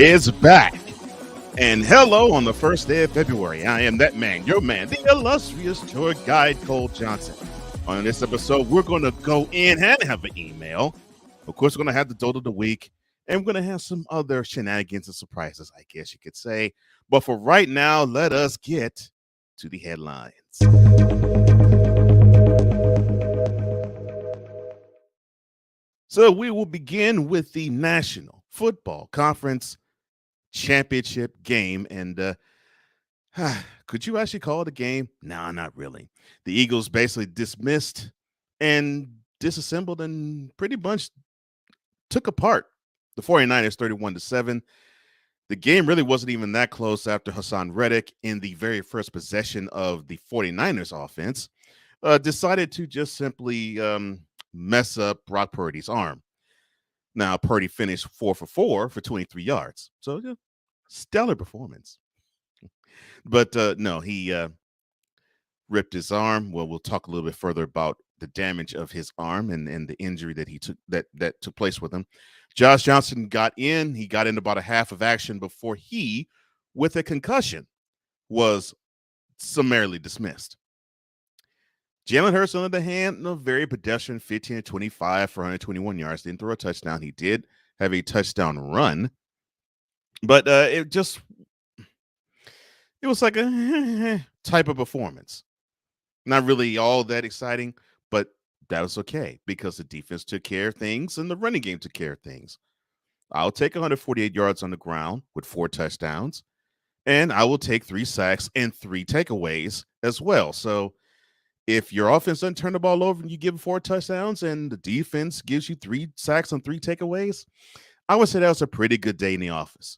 is back. And hello on the first day of February. I am that man, your man, the illustrious tour guide, Cole Johnson. On this episode, we're going to go in and have an email. Of course, we're going to have the DOLT of the week, and we're going to have some other shenanigans and surprises, I guess you could say. But for right now, let us get to the headlines. So we will begin with the National Football Conference Championship game. And could you actually call it a game? No, not really. The Eagles basically dismissed and disassembled and pretty much took apart the 49ers 31-7. The game really wasn't even that close after Hassan Reddick, in the very first possession of the 49ers offense, decided to just simply mess up Brock Purdy's arm. Now, Purdy finished 4 for 4 for 23 yards. So, yeah, stellar performance. But no, he ripped his arm. Well, we'll talk a little bit further about the damage of his arm and the injury that he took that took place with him. Josh Johnson got in. He got in about a half of action before he, with a concussion, was summarily dismissed. Jalen Hurts, on the other hand, a very pedestrian 15-25 for 121 yards. Didn't throw a touchdown. He did have a touchdown run, but it was like a type of performance. Not really all that exciting, but that was okay because the defense took care of things and the running game took care of things. I'll take 148 yards on the ground with 4 touchdowns, and I will take 3 sacks and 3 takeaways as well. So if your offense doesn't turn the ball over and you give 4 touchdowns and the defense gives you 3 sacks and 3 takeaways, I would say that was a pretty good day in the office.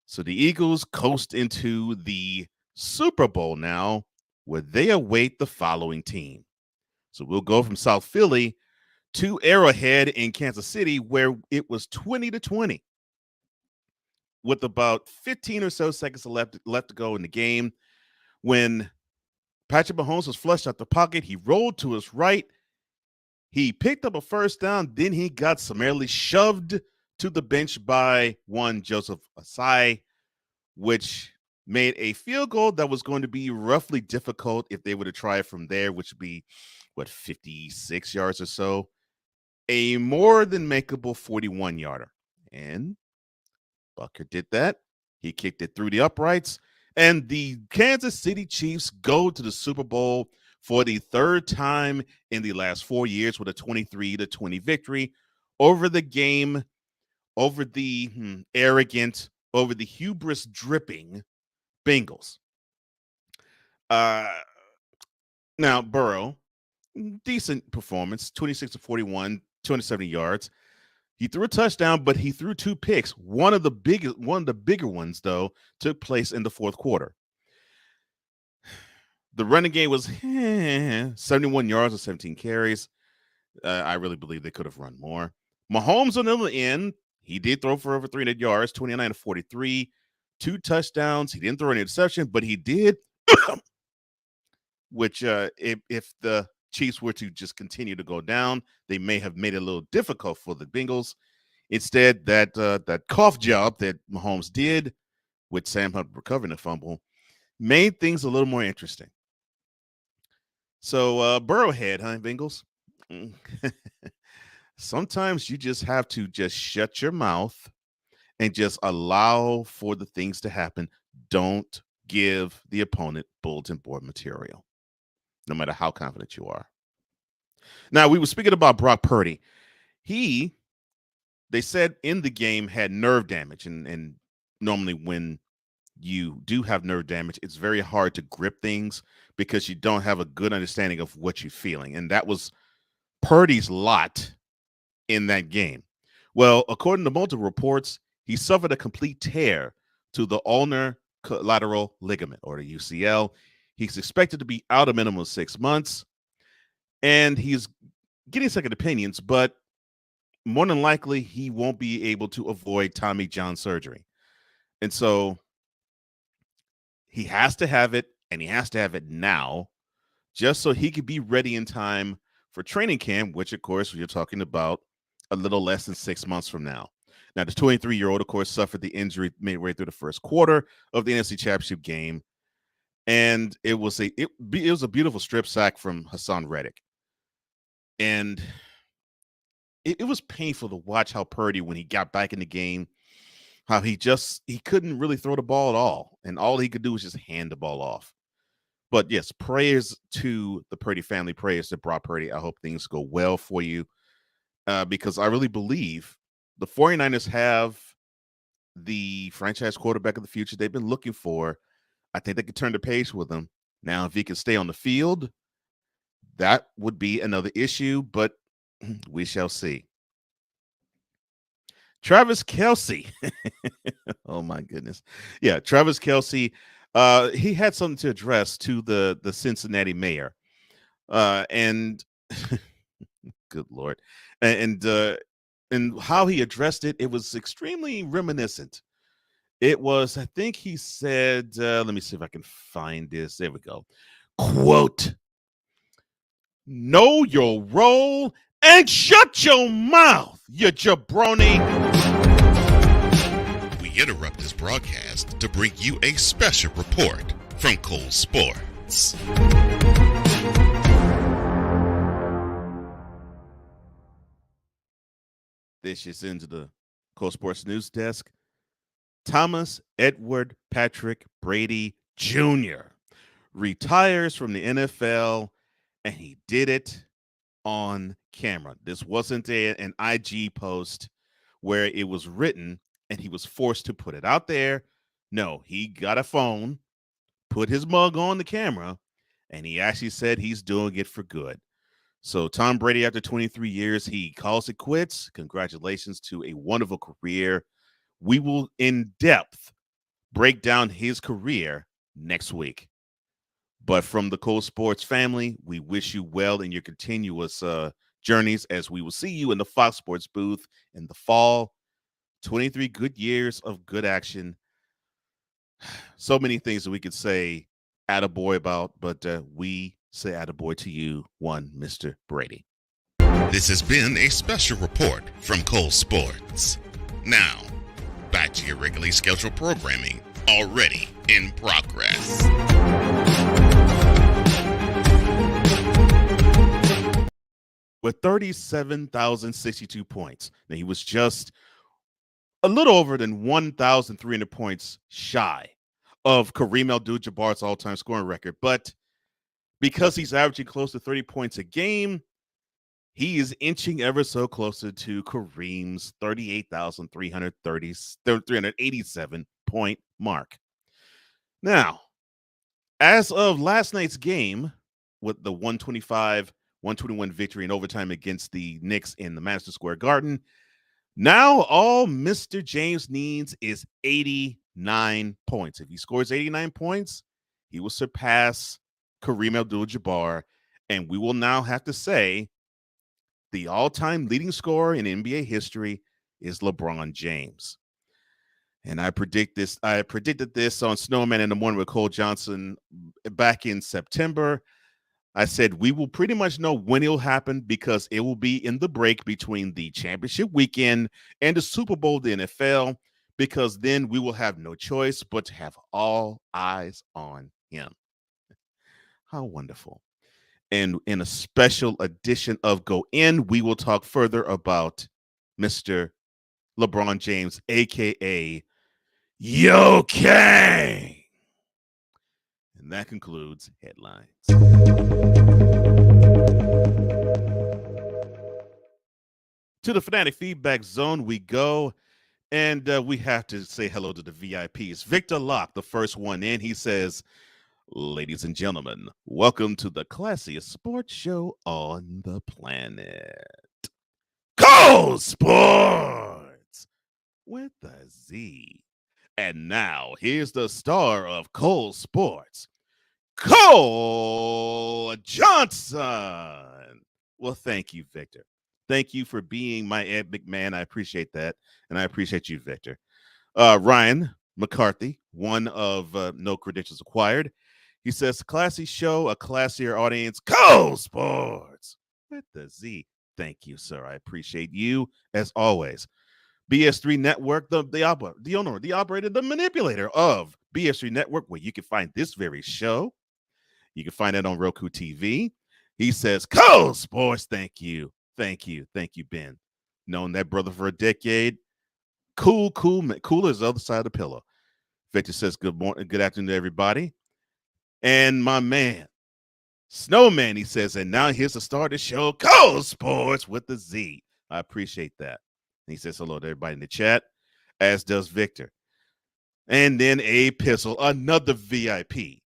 So the Eagles coast into the Super Bowl now, where they await the following team. So we'll go from South Philly to Arrowhead in Kansas City, where it was 20-20 with about 15 or so seconds left to go in the game. When Patrick Mahomes was flushed out the pocket, he rolled to his right. He picked up a first down. Then he got summarily shoved to the bench by one Joseph Ossai, which made a field goal that was going to be roughly difficult if they were to try it from there, which would be, 56 yards or so. A more than makeable 41-yarder. And Bucker did that. He kicked it through the uprights. And the Kansas City Chiefs go to the Super Bowl for the 3rd time in the last 4 years with a 23-20 victory over the arrogant, over the hubris dripping Bengals. Now, Burrow, decent performance, 26-41, 270 yards. He threw a touchdown, but he threw 2 picks. One of the bigger ones, though, took place in the 4th quarter. The running game was 71 yards or 17 carries. I really believe they could have run more. Mahomes on the other end, he did throw for over 300 yards, 29-43, 2 touchdowns. He didn't throw an interception, but he did, which if the Chiefs were to just continue to go down, they may have made it a little difficult for the Bengals. Instead, that cough job that Mahomes did with Sam Hunt recovering a fumble made things a little more interesting. So Burrowhead, huh, Bengals? Sometimes you just have to just shut your mouth and just allow for the things to happen. Don't give the opponent bulletin board material, no matter how confident you are. Now, we were speaking about Brock Purdy. They said in the game, had nerve damage. And normally when you do have nerve damage, it's very hard to grip things because you don't have a good understanding of what you're feeling. And that was Purdy's lot in that game. Well, according to multiple reports, he suffered a complete tear to the ulnar collateral ligament, or the UCL. He's expected to be out a minimum of 6 months, and he's getting second opinions, but more than likely he won't be able to avoid Tommy John surgery. And so he has to have it, and he has to have it now, just so he could be ready in time for training camp, which, of course, you're talking about a little less than 6 months from now. Now, the 23-year-old, of course, suffered the injury midway through the first quarter of the NFC Championship game, and it was a beautiful strip sack from Hassan Reddick, and it was painful to watch how Purdy, when he got back in the game, how he couldn't really throw the ball at all, and all he could do was just hand the ball off. But yes, prayers to the Purdy family, prayers to Brock Purdy. I hope things go well for you, because I really believe the 49ers have the franchise quarterback of the future they've been looking for. I think they could turn the page with him. Now, if he can stay on the field, that would be another issue, but we shall see. Travis Kelce. Oh, my goodness. Yeah, Travis Kelce. He had something to address to the Cincinnati mayor. And good Lord. And how he addressed it, it was extremely reminiscent. It was, I think he said, let me see if I can find this. There we go. Quote, "Know your role and shut your mouth, you jabroni." We interrupt this broadcast to bring you a special report from Cole Sports. This is into the Cole Sports News Desk. Thomas Edward Patrick Brady Jr. retires from the NFL, and he did it on camera. This wasn't an IG post where it was written and he was forced to put it out there. No, he got a phone, put his mug on the camera, and he actually said he's doing it for good. So Tom Brady, after 23 years, he calls it quits. Congratulations to a wonderful career. We will, in depth, break down his career next week. But from the Cole Sports family, we wish you well in your continuous journeys, as we will see you in the Fox Sports booth in the fall. 23 good years of good action. So many things that we could say attaboy about, but we say attaboy to you, one Mr. Brady. This has been a special report from Cole Sports. Now, back to your regularly scheduled programming, already in progress. With 37,062 points. Now, he was just a little over than 1,300 points shy of Kareem Abdul-Jabbar's all-time scoring record. But because he's averaging close to 30 points a game, he is inching ever so closer to Kareem's 38,387 point mark. Now, as of last night's game, with the 125-121 victory in overtime against the Knicks in the Madison Square Garden, now all Mr. James needs is 89 points. If he scores 89 points, he will surpass Kareem Abdul-Jabbar, and we will now have to say the all-time leading scorer in NBA history is LeBron James. And I predicted this on Snowman in the Morning with Cole Johnson back in September. I said we will pretty much know when it'll happen because it will be in the break between the championship weekend and the Super Bowl of the NFL, because then we will have no choice but to have all eyes on him. How wonderful. And in a special edition of Go In, we will talk further about Mr. LeBron James, a.k.a. Yo King. And that concludes headlines. To the Fanatic Feedback Zone we go, and we have to say hello to the VIPs. Victor Locke, the first one in, he says, "Ladies and gentlemen, welcome to the classiest sports show on the planet, Cole Sports with a Z." And now, here's the star of Cole Sports, Cole Johnson. Well, thank you, Victor. Thank you for being my epic man. I appreciate that. And I appreciate you, Victor. Ryan McCarthy, one of No Credentials Acquired. He says, "Classy show, a classier audience, Cole Sports with the Z." Thank you, sir. I appreciate you as always. BS3 Network, the owner, the operator, the manipulator of BS3 Network, where you can find this very show. You can find it on Roku TV. He says, Cole Sports, thank you. Thank you, Ben. Known that brother for a decade. Cool as the other side of the pillow. Victor says, good morning, good afternoon to everybody. And my man, Snowman, he says, and now here's the start of the show, Cole Sports with the Z. I appreciate that. And he says hello to everybody in the chat, as does Victor. And then a Pistol, another VIP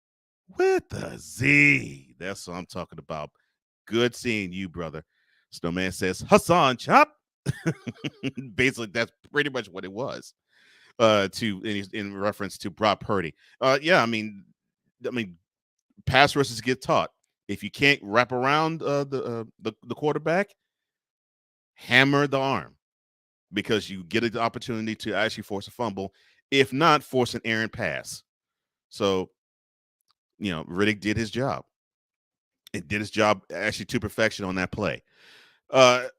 with the Z. That's what I'm talking about. Good seeing you, brother. Snowman says, Hassan Chop. Basically, that's pretty much what it was. In reference to Brock Purdy. Yeah, I mean, pass rushes get taught. If you can't wrap around the quarterback, hammer the arm, because you get the opportunity to actually force a fumble. If not, force an errant pass. So, Riddick did his job. It did his job actually to perfection on that play.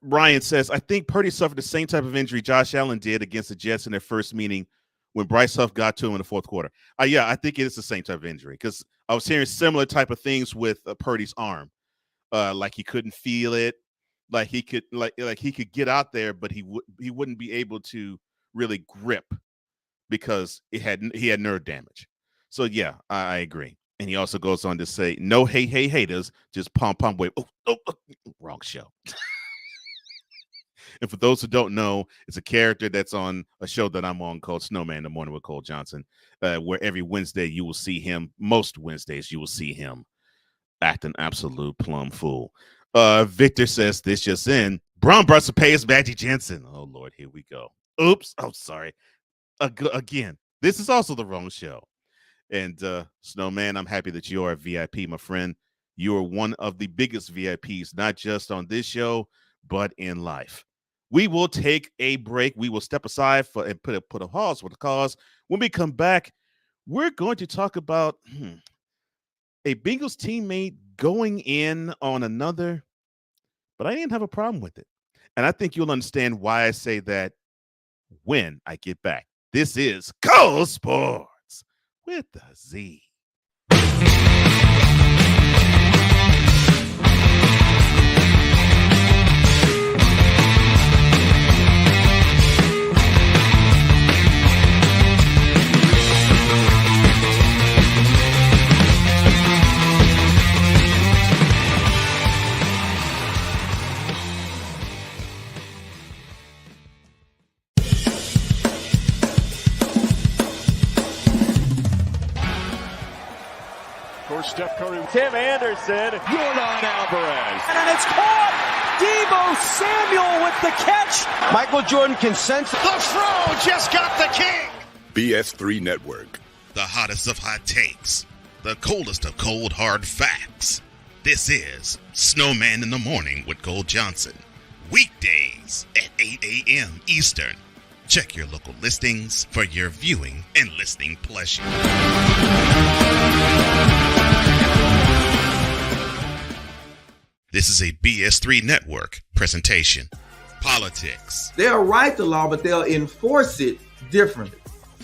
Ryan says, I think Purdy suffered the same type of injury Josh Allen did against the Jets in their first meeting when Bryce Huff got to him in the fourth quarter. Yeah, I think it is the same type of injury, because I was hearing similar type of things with Purdy's arm. Like he couldn't feel it, like he could he could get out there, but he wouldn't be able to really grip because he had nerve damage. So yeah, I agree. And he also goes on to say, no hey haters, just pom wave. Oh, wrong show. And for those who don't know, it's a character that's on a show that I'm on called Snowman in the Morning with Cole Johnson, where every Wednesday you will see him. Most Wednesdays you will see him act an absolute plum fool. Victor says this just in. Braun brought to pay his Magic Jensen. Oh, Lord, here we go. Oops. Oh, sorry. Again, this is also the wrong show. And Snowman, I'm happy that you are a VIP, my friend. You are one of the biggest VIPs, not just on this show, but in life. We will take a break. We will step aside and put a pause for the cause. When we come back, we're going to talk about a Bengals teammate going in on another, but I didn't have a problem with it. And I think you'll understand why I say that when I get back. This is Cole Sports with the Z. Steph Curry, Tim Anderson, Jordan Alvarez. And it's caught! Deebo Samuel with the catch. Michael Jordan can sense. The throw just got the king. BS3 Network. The hottest of hot takes. The coldest of cold hard facts. This is Snowman in the Morning with Cole Johnson. Weekdays at 8 a.m. Eastern. Check your local listings for your viewing and listening pleasure. This is a BS3 Network presentation. Politics. They'll write the law, but they'll enforce it differently.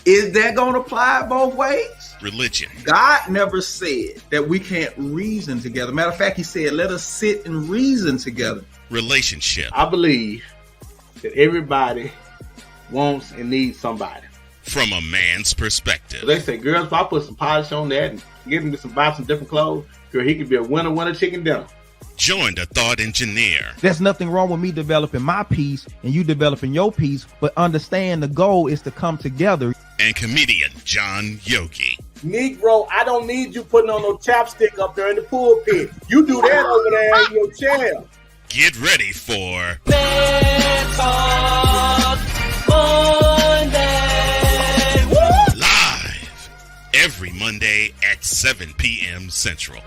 Is that going to apply both ways? Religion. God never said that we can't reason together. Matter of fact, he said, let us sit and reason together. Relationship. I believe that everybody wants and needs somebody. From a man's perspective. They say, girls, if I put some polish on that and get him to buy some different clothes, girl, he could be a winner chicken dinner. Join the thought engineer. There's nothing wrong with me developing my piece and you developing your piece, but understand the goal is to come together. And comedian John Yogi. Negro, I don't need you putting on no chapstick up there in the pulpit. You do that over there in your chair. Get ready for Monday. Live every Monday at 7 p.m. Central.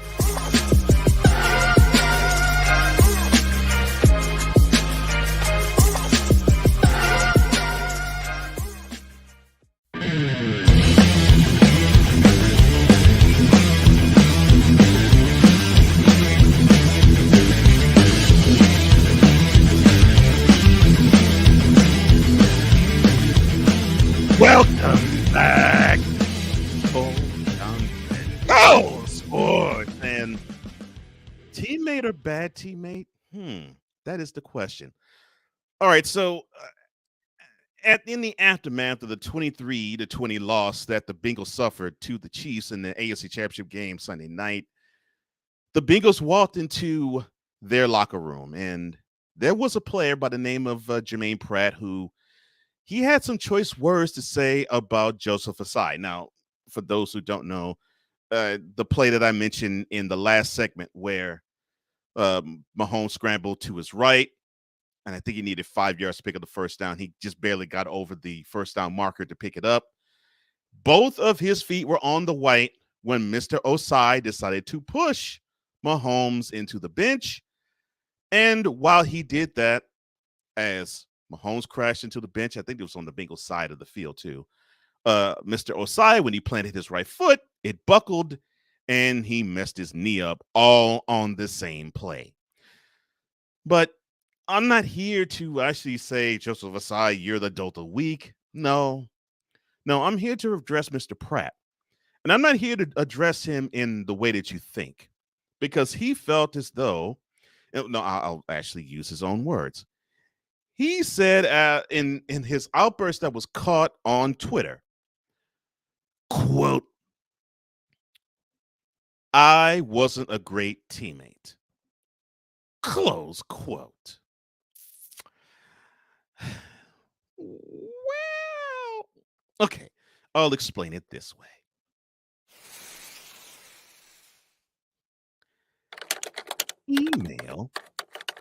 teammate or bad teammate? That is the question. All right, so in the aftermath of the 23-20 loss that the Bengals suffered to the Chiefs in the AFC Championship game Sunday night, the Bengals walked into their locker room, and there was a player by the name of Germaine Pratt who he had some choice words to say about Joseph Ossai. Now, for those who don't know, the play that I mentioned in the last segment where Mahomes scrambled to his right, and I think he needed 5 yards to pick up the first down. He just barely got over the first down marker to pick it up. Both of his feet were on the white when Mr. Ossai decided to push Mahomes into the bench. And while he did that, as Mahomes crashed into the bench, I think it was on the Bengals side of the field too. Mr. Ossai, when he planted his right foot, it buckled and he messed his knee up all on the same play. But I'm not here to actually say, Joseph Ossai, you're the DOLT of the week. No, I'm here to address Mr. Pratt. And I'm not here to address him in the way that you think, because he felt as though, no, I'll actually use his own words. He said in his outburst that was caught on Twitter, quote, "I wasn't a great teammate," close quote. Well, okay, I'll explain it this way. Email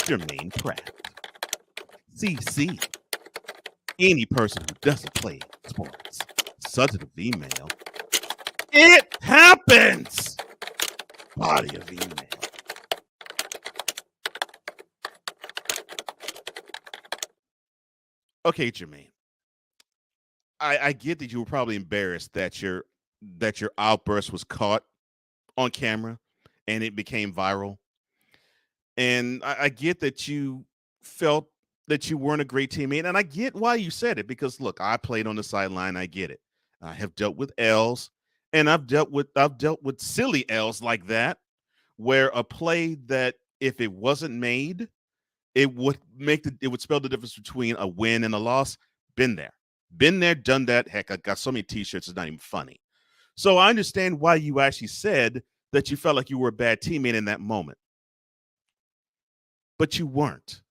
Germaine Pratt. CC any person who doesn't play sports. Subject of email. It happens. Body of email. Okay, Germaine. I get that you were probably embarrassed that your outburst was caught on camera and it became viral. And I get that you felt that you weren't a great teammate. And I get why you said it, because look, I played on the sideline. I get it. I have dealt with L's, and I've dealt with silly L's like that, where a play that if it wasn't made, it would spell the difference between a win and a loss. Been there, done that. Heck, I got so many t-shirts, it's not even funny. So I understand why you actually said that you felt like you were a bad teammate in that moment. But you weren't.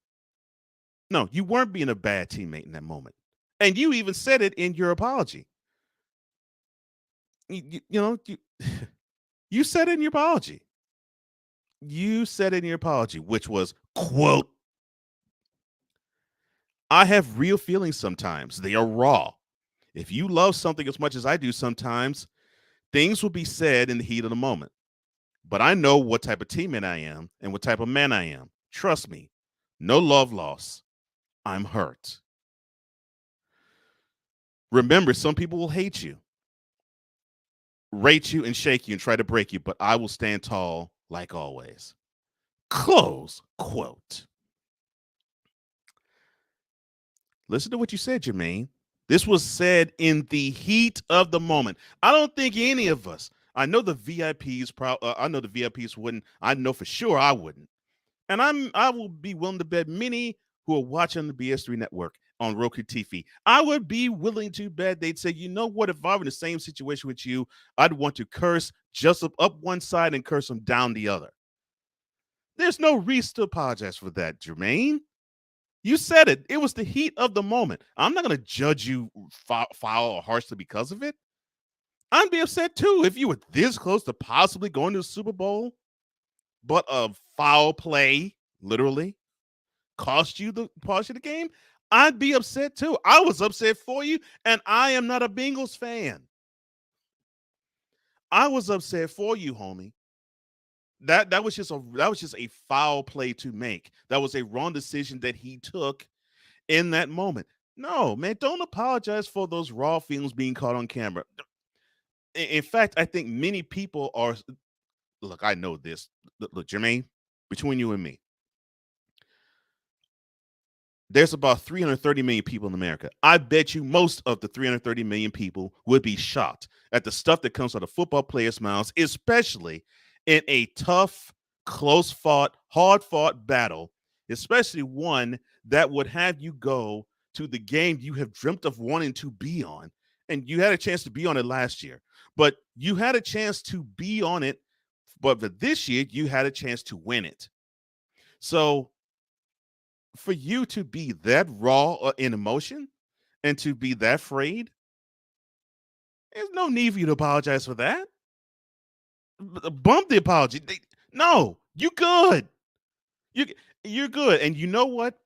No, you weren't being a bad teammate in that moment. And you even said it in your apology. You said it in your apology. You said it in your apology, which was, quote, "I have real feelings sometimes. They are raw. If you love something as much as I do sometimes, things will be said in the heat of the moment. But I know what type of teammate I am and what type of man I am. Trust me, no love lost. I'm hurt. Remember, some people will hate you, rate you, and shake you and try to break you, but I will stand tall like always." Close quote. Listen to what you said, Germaine. This was said in the heat of the moment. I don't think any of us, I know the VIPs, I know the VIPs wouldn't. I know for sure I wouldn't. And I will be willing to bet many who are watching the BS3 network on Roku TV, I would be willing to bet they'd say, you know what, if I were in the same situation with you, I'd want to curse Joseph up one side and curse him down the other. There's no reason to apologize for that, Germaine. You said it. It was the heat of the moment. I'm not going to judge you foul or harshly because of it. I'd be upset too if you were this close to possibly going to the Super Bowl, but a foul play literally cost you the game. I'd be upset too. I was upset for you, and I am not a Bengals fan. I was upset for you, homie. That was just a foul play to make. That was a wrong decision that he took in that moment. No, man, don't apologize for those raw feelings being caught on camera. In fact, I think many people are. Look, I know this. Look, Germaine, between you and me, there's about 330 million people in America. I bet you most of the 330 million people would be shocked at the stuff that comes out of football players' mouths, especially in a tough close fought, hard fought battle, especially one that would have you go to the game you have dreamt of wanting to be on. And you had a chance to be on it last year, but you had a chance to be on it. But for this year, you had a chance to win it. So for you to be that raw in emotion and to be that afraid, there's no need for you to apologize for that. Bump the apology. No, you good. You're good. And you know what?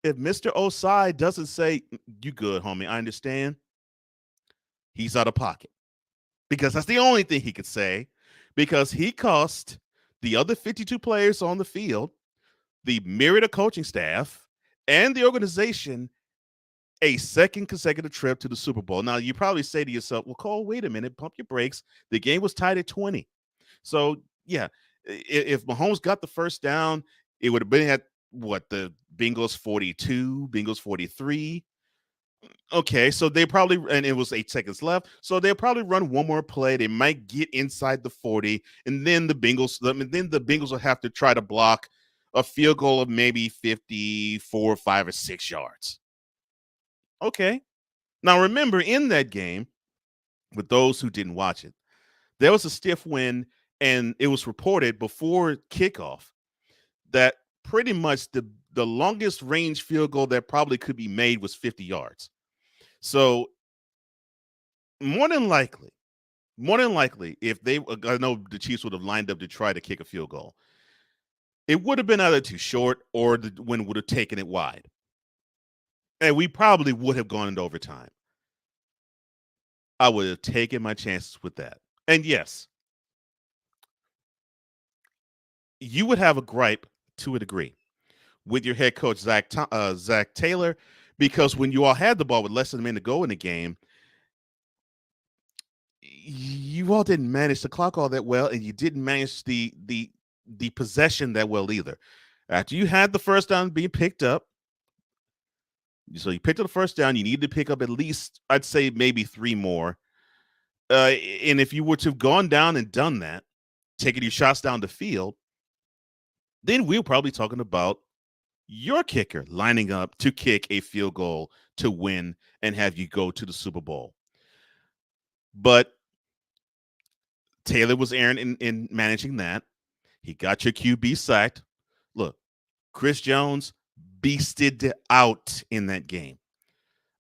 If Mr. Ossai doesn't say, you good, homie, I understand, he's out of pocket. Because that's the only thing he could say. Because he cost the other 52 players on the field, the myriad of coaching staff, and the organization a second consecutive trip to the Super Bowl. Now, you probably say to yourself, well, Cole, wait a minute, pump your brakes. The game was tied at 20. So, yeah, if Mahomes got the first down, it would have been at, the Bengals 42, Bengals 43. Okay, so they probably, and it was 8 seconds left, so they'll probably run one more play. They might get inside the 40, and then the Bengals will have to try to block a field goal of maybe 54, 5, or 6 yards. Okay. Now, remember, in that game, with those who didn't watch it, there was a stiff wind, and it was reported before kickoff that pretty much the longest range field goal that probably could be made was 50 yards. So more than likely, if I know the Chiefs would have lined up to try to kick a field goal, it would have been either too short or the wind would have taken it wide. And we probably would have gone into overtime. I would have taken my chances with that. And yes, you would have a gripe to a degree with your head coach, Zach Taylor, because when you all had the ball with less than a minute to go in the game, you all didn't manage the clock all that well, and you didn't manage the possession that well either. After you had the first down being picked up, so you picked up the first down, you needed to pick up at least, I'd say, maybe 3 more. And if you were to have gone down and done that, taking your shots down the field, then we're probably talking about your kicker lining up to kick a field goal to win and have you go to the Super Bowl. But Taylor was errant in managing that. He got your QB sacked. Look, Chris Jones beasted out in that game.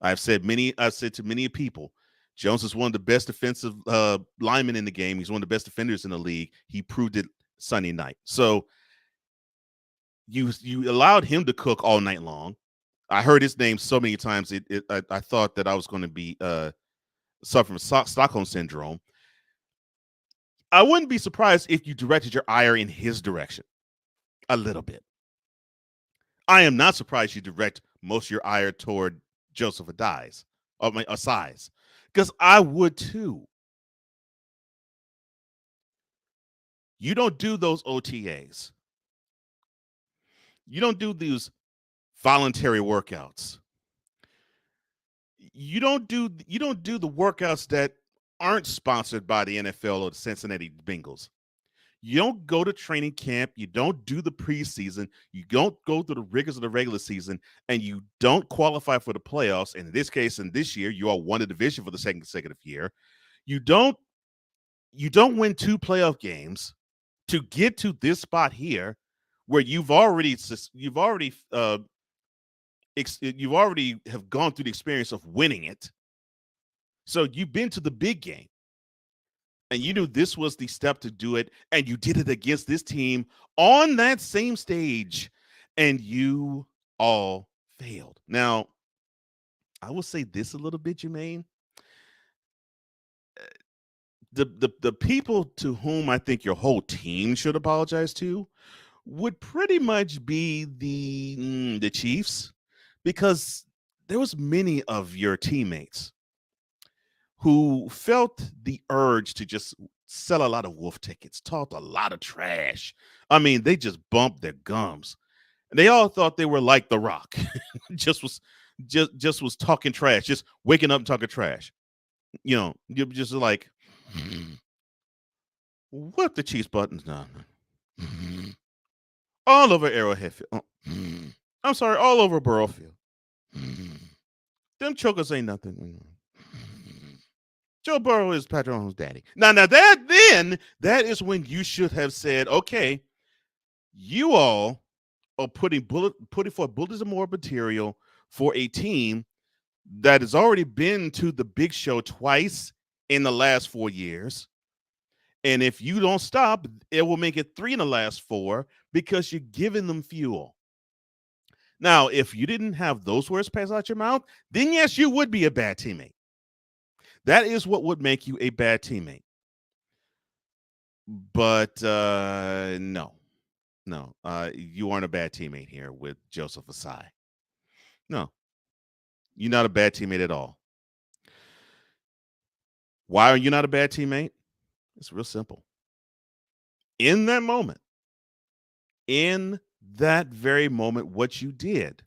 I've said to many people, Jones is one of the best defensive linemen in the game. He's one of the best defenders in the league. He proved it Sunday night. So you allowed him to cook all night long. I heard his name so many times. I thought that I was going to be suffering from Stockholm syndrome. I wouldn't be surprised if you directed your ire in his direction a little bit. I am not surprised you direct most of your ire toward Joseph Ossai, because I would too. You don't do those OTAs. You don't do these voluntary workouts. You don't do the workouts that aren't sponsored by the NFL or the Cincinnati Bengals. You don't go to training camp. You don't do the preseason. You don't go through the rigors of the regular season, and you don't qualify for the playoffs. And in this case, and this year, you all won the division for the second consecutive year. You don't win 2 playoff games to get to this spot here, where you've already have gone through the experience of winning it. So you've been to the big game. And you knew this was the step to do it, and you did it against this team on that same stage, and you all failed. Now, I will say this a little bit, Jermaine. The people to whom I think your whole team should apologize to would pretty much be the Chiefs, because there was many of your teammates who felt the urge to just sell a lot of wolf tickets, talked a lot of trash. I mean, they just bumped their gums. And they all thought they were like The Rock. just was talking trash, just waking up and talking trash. You know, you're just like, what the Chiefs buttons now? all over Arrowhead Field. I'm sorry, all over Burrow Field. Them chokers ain't nothing. Joe Burrow is Patrick Mahomes' daddy. Now that is when you should have said, okay, you all are putting forth bullets and more material for a team that has already been to the big show twice in the last 4 years. And if you don't stop, it will make it 3 in the last 4 because you're giving them fuel. Now, if you didn't have those words pass out your mouth, then yes, you would be a bad teammate. That is what would make you a bad teammate. But no, you aren't a bad teammate here with Joseph Ossai. No, you're not a bad teammate at all. Why are you not a bad teammate? It's real simple. In that very moment, what you did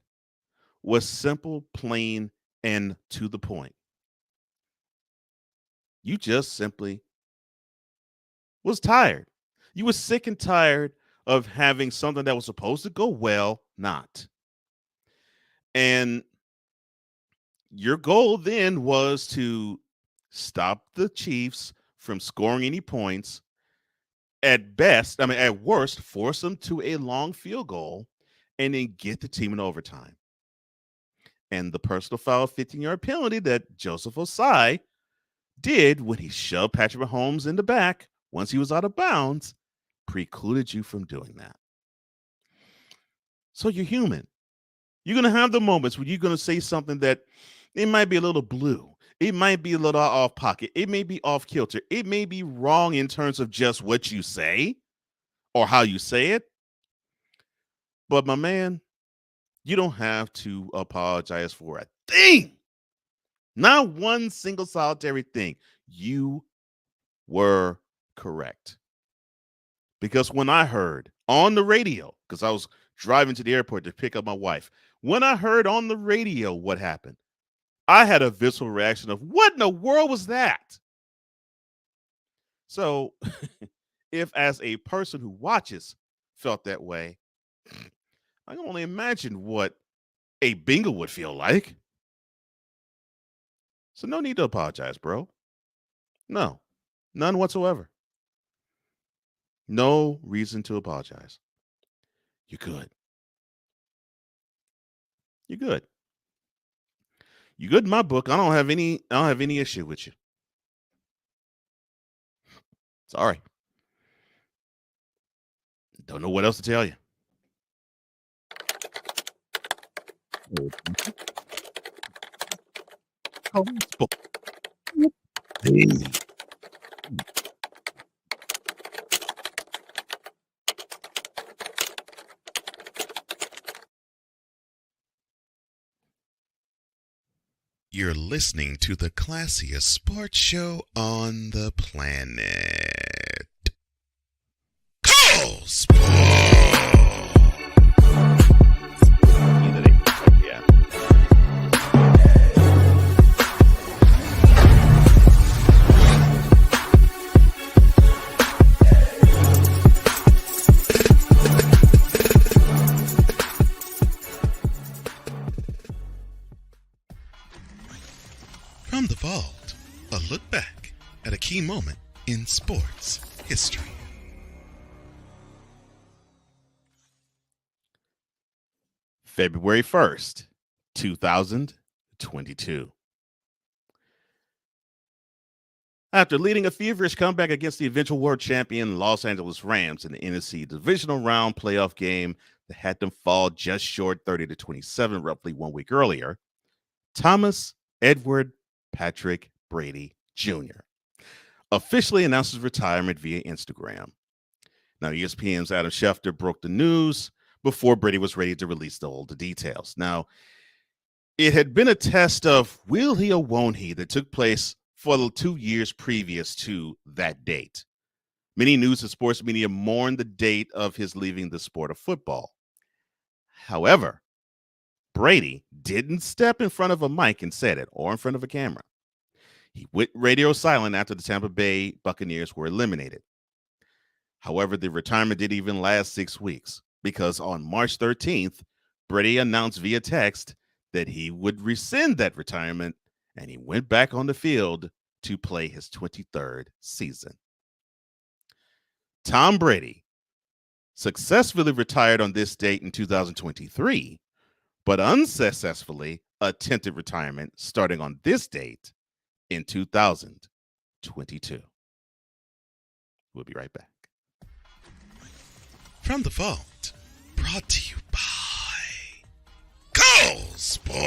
was simple, plain, and to the point. You just simply was tired. You were sick and tired of having something that was supposed to go well, not. And your goal then was to stop the Chiefs from scoring any points. At worst, force them to a long field goal and then get the team in overtime. And the personal foul 15-yard penalty that Joseph Ossai did when he shoved Patrick Mahomes in the back once he was out of bounds precluded you from doing that. So you're human. You're going to have the moments when you're going to say something that it might be a little blue. It might be a little off pocket. It may be off kilter. It may be wrong in terms of just what you say or how you say it. But my man, you don't have to apologize for a thing. Not one single solitary thing. You were correct. Because when I heard on the radio, because I was driving to the airport to pick up my wife, when I heard on the radio what happened, I had a visceral reaction of, what in the world was that? So if as a person who watches felt that way, I can only imagine what a Bengal would feel like. So no need to apologize, bro. No, none whatsoever. No reason to apologize. You're good. You're good. You're good in my book. I don't have any issue with you. Sorry. Don't know what else to tell you. You're listening to the classiest sports show on the planet. Call Sports! Yeah. From the vault, a look back at a key moment in sports history. February 1st, 2022. After leading a feverish comeback against the eventual world champion Los Angeles Rams in the NFC divisional round playoff game that had them fall just short 30-27 roughly 1 week earlier, Thomas Edward Patrick Brady Jr. officially announced his retirement via Instagram. Now, ESPN's Adam Schefter broke the news before Brady was ready to release all the details. Now, it had been a test of will he or won't he that took place for the 2 years previous to that date. Many news and sports media mourned the date of his leaving the sport of football. However, Brady didn't step in front of a mic and said it, or in front of a camera. He went radio silent after the Tampa Bay Buccaneers were eliminated. However, the retirement didn't even last 6 weeks because on March 13th, Brady announced via text that he would rescind that retirement, and he went back on the field to play his 23rd season. Tom Brady successfully retired on this date in 2023, but unsuccessfully attempted retirement starting on this date in 2022. We'll be right back. From the vault, brought to you by Go Sport.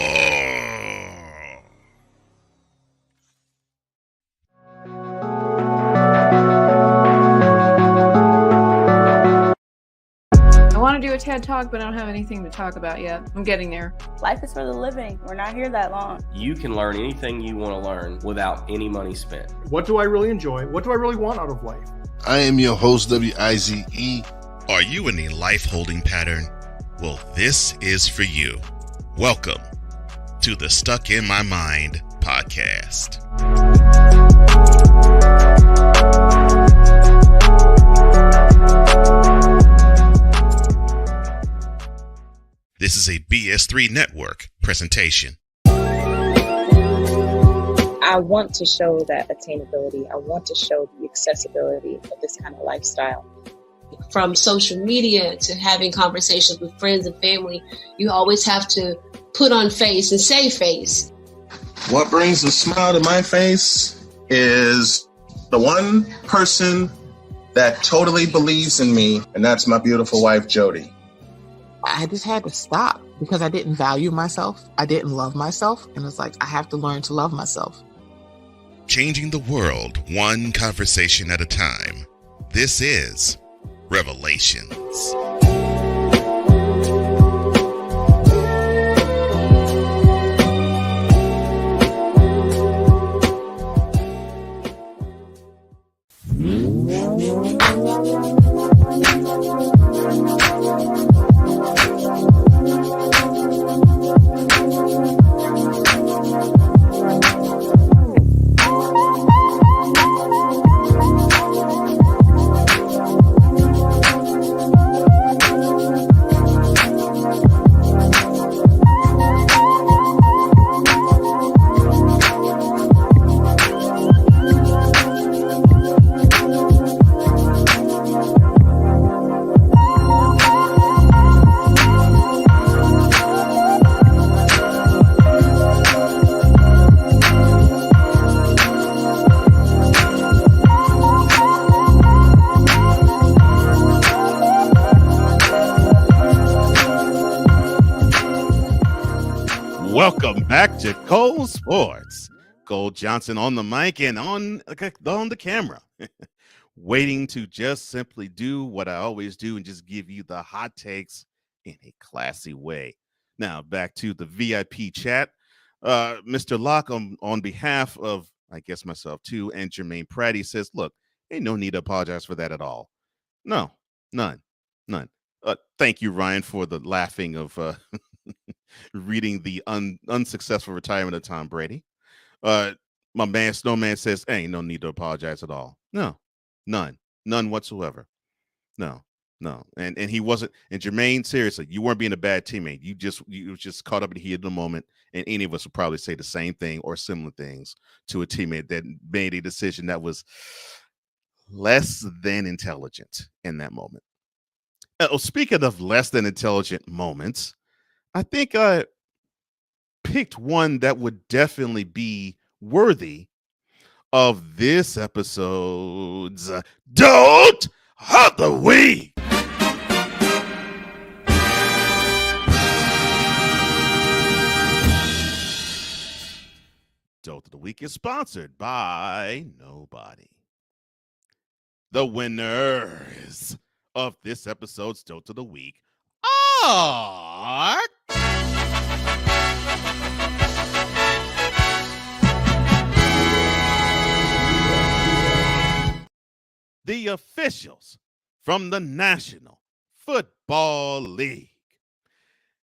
I want to do a TED Talk, but I don't have anything to talk about yet. I'm getting there. Life is for the living. We're not here that long. You can learn anything you want to learn without any money spent. What do I really enjoy? What do I really want out of life? I am your host, W-I-Z-E. Are you in a life holding pattern? Well, this is for you. Welcome to the Stuck in My Mind podcast. This is a BS3 Network presentation. I want to show that attainability. I want to show the accessibility of this kind of lifestyle. From social media to having conversations with friends and family, you always have to put on face and say face. What brings a smile to my face is the one person that totally believes in me, and that's my beautiful wife, Jody. I just had to stop because I didn't value myself. I didn't love myself. And it's like, I have to learn to love myself. Changing the world one conversation at a time. This is Revelations. Welcome back to Cole Sports. Cole Johnson on the mic and on the camera, waiting to just simply do what I always do and just give you the hot takes in a classy way. Now, back to the VIP chat. Mr. Locke, on behalf of, I guess, myself too, and Germaine Pratt, he says, look, ain't no need to apologize for that at all. No, none. Thank you, Ryan, for the laughing of reading the unsuccessful retirement of Tom Brady. My man Snowman says, ain't no need to apologize at all. No, none whatsoever. No. And he wasn't. And Jermaine, seriously, you weren't being a bad teammate. You were just caught up in the heat of the moment. And any of us would probably say the same thing or similar things to a teammate that made a decision that was less than intelligent in that moment. Speaking of less than intelligent moments, I think I picked one that would definitely be worthy of this episode's DOLT of the Week. DOLT of the Week is sponsored by nobody. The winners of this episode's DOLT of the Week are the officials from the National Football League.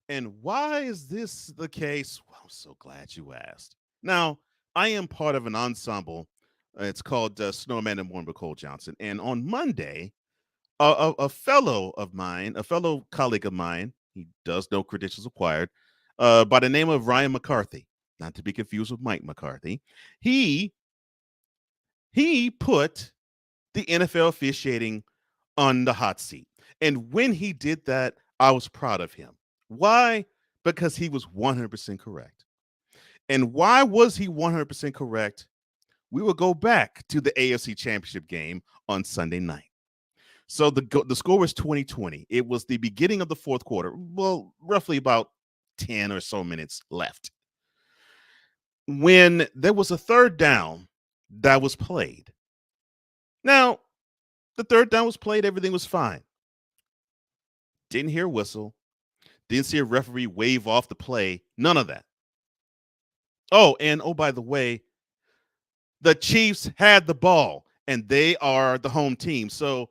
And why is this the case? Well, I'm so glad you asked. Now, I am part of an ensemble. It's called Snowman and Morning with Cole Johnson. And on Monday, a fellow of mine, a fellow colleague of mine, he does no credentials acquired, by the name of Ryan McCarthy, not to be confused with Mike McCarthy. He put the NFL officiating on the hot seat. And when he did that, I was proud of him. Why? Because he was 100% correct. And why was he 100% correct? We will go back to the AFC Championship game on Sunday night. So the score was 20-20. It was the beginning of the fourth quarter. Well, roughly about 10 or so minutes left. When there was a third down that was played. Now, the third down was played. Everything was fine. Didn't hear a whistle. Didn't see a referee wave off the play. None of that. Oh, and by the way, the Chiefs had the ball, and they are the home team. So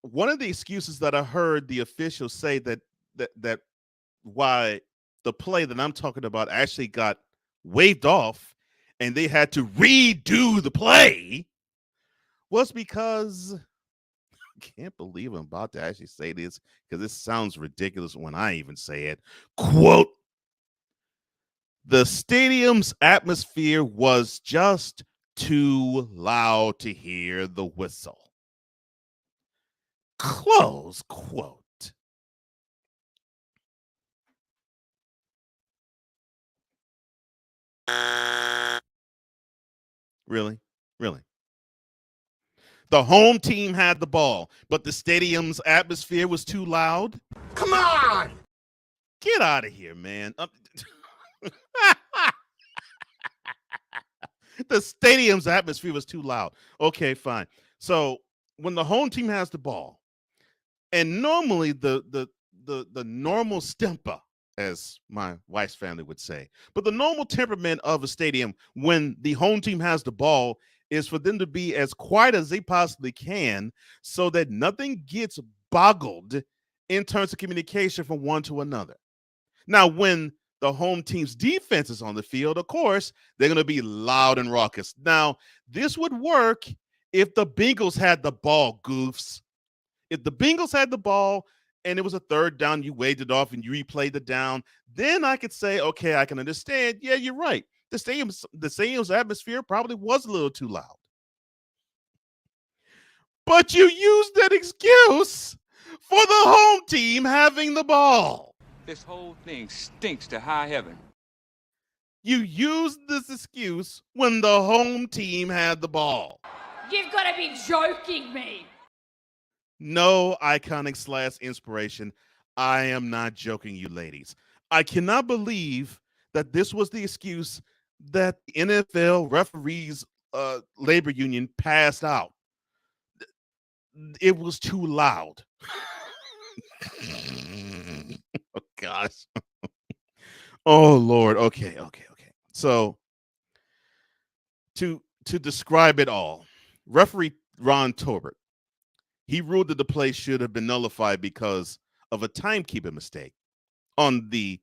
one of the excuses that I heard the officials say that why the play that I'm talking about actually got waved off and they had to redo the play was because I can't believe I'm about to actually say this because this sounds ridiculous when I even say it. Quote, the stadium's atmosphere was just too loud to hear the whistle. Close quote. Really? Really? The home team had the ball, but the stadium's atmosphere was too loud? Come on! Get out of here, man. The stadium's atmosphere was too loud. Okay, fine. So when the home team has the ball, and normally the normal stemper, as my wife's family would say, but the normal temperament of a stadium when the home team has the ball is for them to be as quiet as they possibly can so that nothing gets boggled in terms of communication from one to another. Now, when the home team's defense is on the field, of course, they're going to be loud and raucous. Now, this would work if the Bengals had the ball, goofs. If the Bengals had the ball and it was a third down, you waved it off and you replayed the down, then I could say, okay, I can understand. Yeah, you're right. The stadium's atmosphere probably was a little too loud. But you used that excuse for the home team having the ball. This whole thing stinks to high heaven. You used this excuse when the home team had the ball. You've got to be joking me. No, iconic / inspiration. I am not joking, you ladies. I cannot believe that this was the excuse that the NFL referees labor union passed out. It was too loud. Oh, gosh. Oh, Lord. Okay. So to describe it all, referee Ron Torbert, he ruled that the play should have been nullified because of a timekeeping mistake on the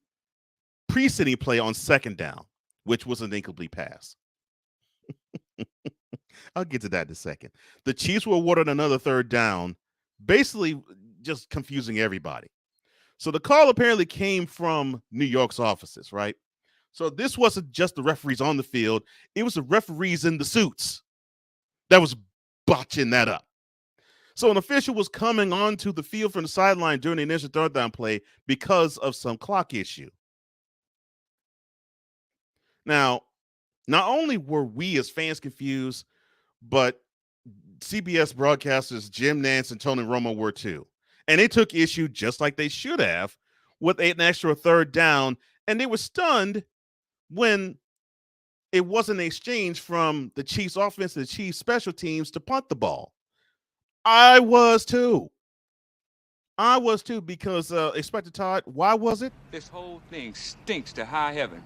preceding play on second down, which was an incomplete pass. I'll get to that in a second. The Chiefs were awarded another third down, basically just confusing everybody. So the call apparently came from New York's offices, right? So this wasn't just the referees on the field. It was the referees in the suits that was botching that up. So an official was coming onto the field from the sideline during the initial third down play because of some clock issue. Now, not only were we as fans confused, but CBS broadcasters Jim Nantz and Tony Romo were too. And they took issue, just like they should have, with an extra third down. And they were stunned when it wasn't an exchange from the Chiefs offense to the Chiefs special teams to punt the ball. I was too because Inspector Todd, why was it? This whole thing stinks to high heaven.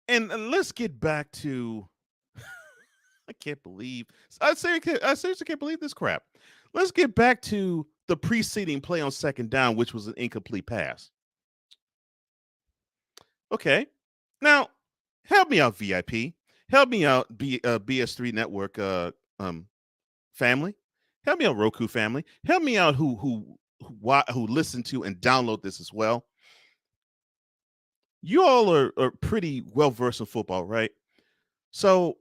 And let's get back to I seriously can't believe this crap. Let's get back to the preceding play on second down, which was an incomplete pass. Okay. Now, help me out, VIP. Help me out, BS3 Network family. Help me out, Roku family. Help me out who listen to and download this as well. You all are pretty well versed in football, right? So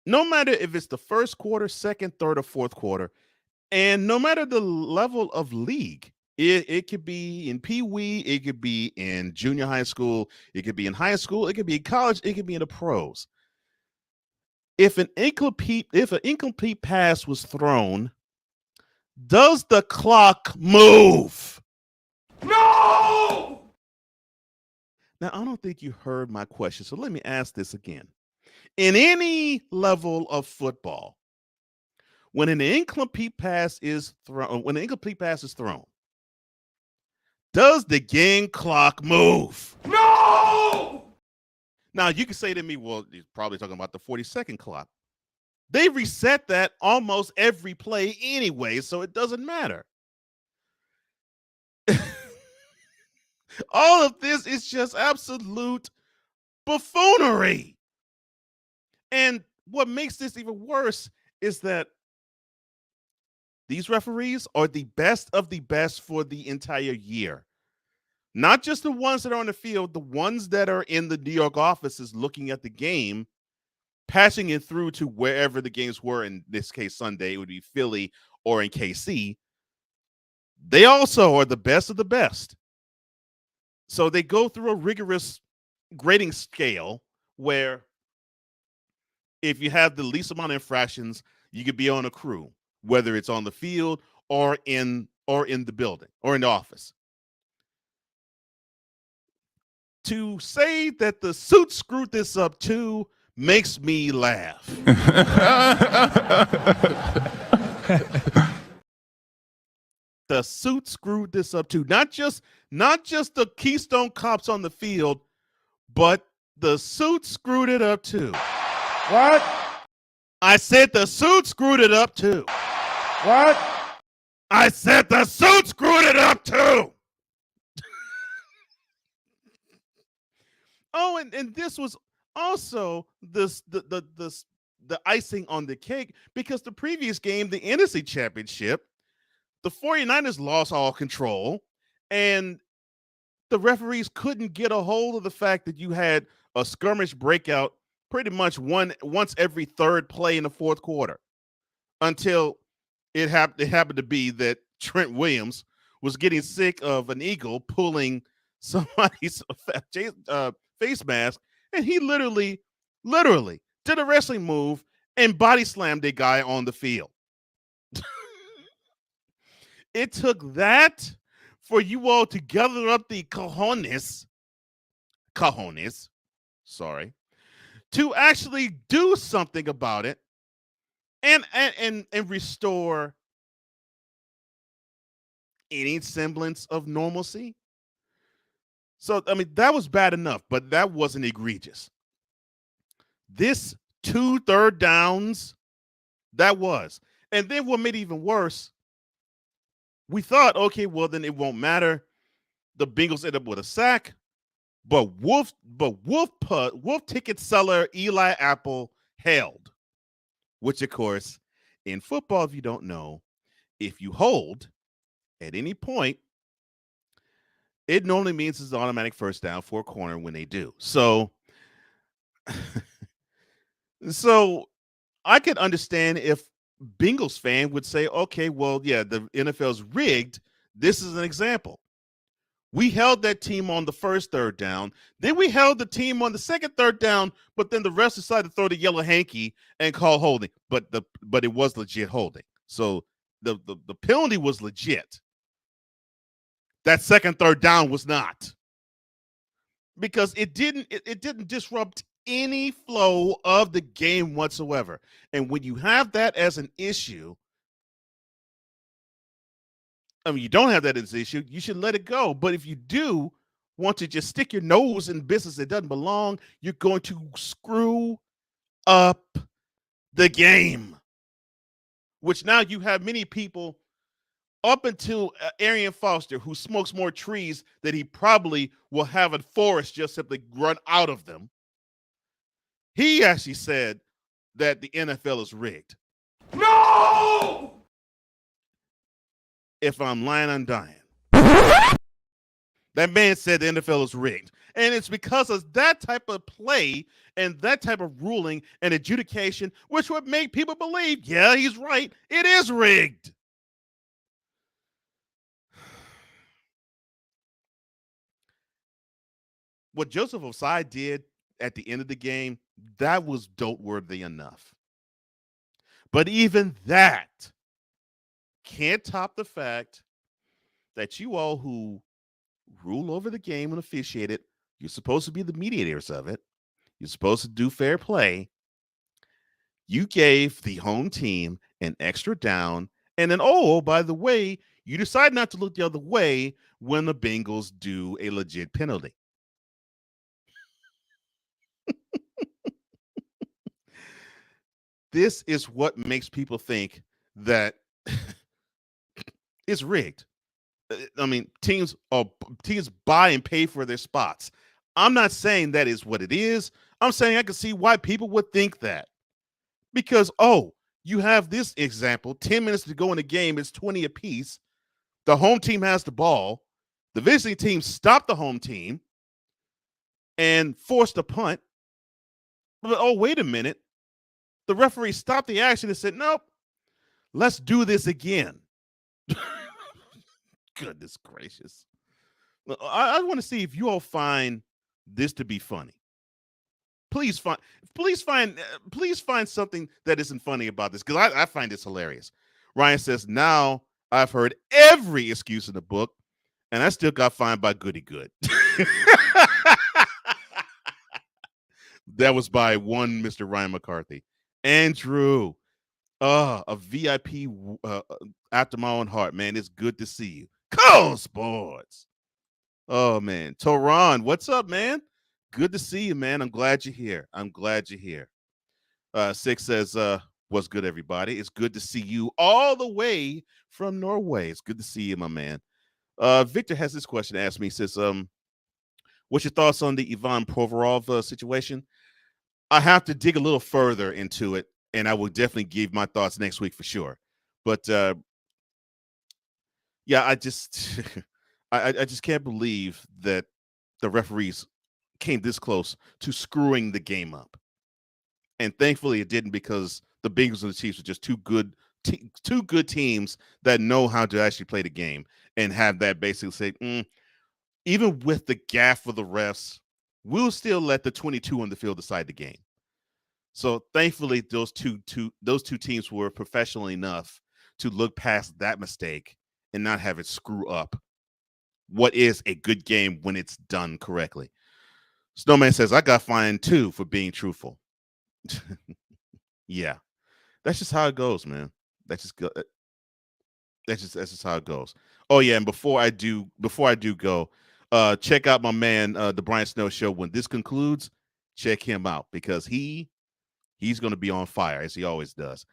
no matter if it's the first quarter, second, third, or fourth quarter, and no matter the level of league, it could be in Pee Wee, it could be in junior high school, it could be in high school, it could be in college, it could be in the pros. If an incomplete pass was thrown, does the clock move? No! Now, I don't think you heard my question, so let me ask this again. In any level of football, when an incomplete pass is thrown, does the game clock move? No! Now, you can say to me, well, you're probably talking about the 40-second clock. They reset that almost every play anyway, so it doesn't matter. All of this is just absolute buffoonery. And what makes this even worse is that these referees are the best of the best for the entire year. Not just the ones that are on the field, the ones that are in the New York offices looking at the game, passing it through to wherever the games were. In this case, Sunday, it would be Philly or in KC. They also are the best of the best. So they go through a rigorous grading scale where if you have the least amount of infractions, you could be on a crew, whether it's on the field or in the building or in the office. To say that the suit screwed this up too makes me laugh. The suit screwed this up too. Not just the Keystone Cops on the field, but the suit screwed it up too. What? I said the suit screwed it up too. What? I said the suit screwed it up too. Oh, and this was also the icing on the cake, because the previous game, the NFC Championship, the 49ers lost all control, and the referees couldn't get a hold of the fact that you had a skirmish breakout pretty much once every third play in the fourth quarter, until it happened to be that Trent Williams was getting sick of an eagle pulling somebody's face mask, and he literally did a wrestling move and body slammed a guy on the field. It took that for you all to gather up the cojones, to actually do something about it and restore any semblance of normalcy. So, I mean, that was bad enough, but that wasn't egregious. This 2 third downs, that was. And then what made it even worse, we thought, okay, well, then it won't matter. The Bengals ended up with a sack, but Wolf ticket seller Eli Apple held, which, of course, in football, if you don't know, if you hold at any point, it normally means it's an automatic first down for a corner when they do. So I could understand if Bengals fan would say, okay, well, yeah, the NFL's rigged. This is an example. We held that team on the first third down. Then we held the team on the second third down, but then the rest decided to throw the yellow hanky and call holding. But it was legit holding. So the penalty was legit. That second third down was not. Because it didn't disrupt any flow of the game whatsoever. And when you have that as an issue, I mean, you don't have that as an issue, you should let it go. But if you do want to just stick your nose in business that doesn't belong, you're going to screw up the game. Which now you have many people, up until Arian Foster, who smokes more trees that he probably will have a forest just simply run out of them. He actually said that the NFL is rigged. No! if I'm lying, I'm dying. That man said the NFL is rigged. And it's because of that type of play and that type of ruling and adjudication, which would make people believe, yeah, he's right. It is rigged. What Joseph Ossai did at the end of the game, that was dote-worthy enough. But even that can't top the fact that you all who rule over the game and officiate it, you're supposed to be the mediators of it. You're supposed to do fair play. You gave the home team an extra down. And then, oh, by the way, you decide not to look the other way when the Bengals do a legit penalty. This is what makes people think that it's rigged. I mean, teams buy and pay for their spots. I'm not saying that is what it is. I'm saying I can see why people would think that. Because, oh, you have this example, 10 minutes to go in the game, it's 20 apiece. The home team has the ball. The visiting team stopped the home team and forced a punt. But, oh, wait a minute. The referee stopped the action and said, nope, let's do this again. Goodness gracious. I want to see if you all find this to be funny. Please find something that isn't funny about this, because I find this hilarious. Ryan says, now I've heard every excuse in the book, and I still got fined by Goody Good. That was by one Mr. Ryan McCarthy. Andrew, a VIP after my own heart, man. It's good to see you. Cole Sports. Oh, man. Toron, what's up, man? Good to see you, man. I'm glad you're here. Six says, what's good, everybody? It's good to see you all the way from Norway. It's good to see you, my man. Victor has this question to ask me. He says, what's your thoughts on the Ivan Provorov situation? I have to dig a little further into it, and I will definitely give my thoughts next week for sure. But yeah, I just I just can't believe that the referees came this close to screwing the game up. And thankfully it didn't, because the Bengals and the Chiefs are just two good teams that know how to actually play the game and have that basically say, even with the gaffe of the refs, we'll still let the 22 on the field decide the game. So thankfully those two teams were professional enough to look past that mistake and not have it screw up what is a good game when it's done correctly. Snowman says, I got fined too for being truthful. Yeah, that's just how it goes, man. That's just how it goes. Oh yeah, and before I do go, check out my man, the Brian Snow Show. When this concludes, check him out, because he's going to be on fire, as he always does.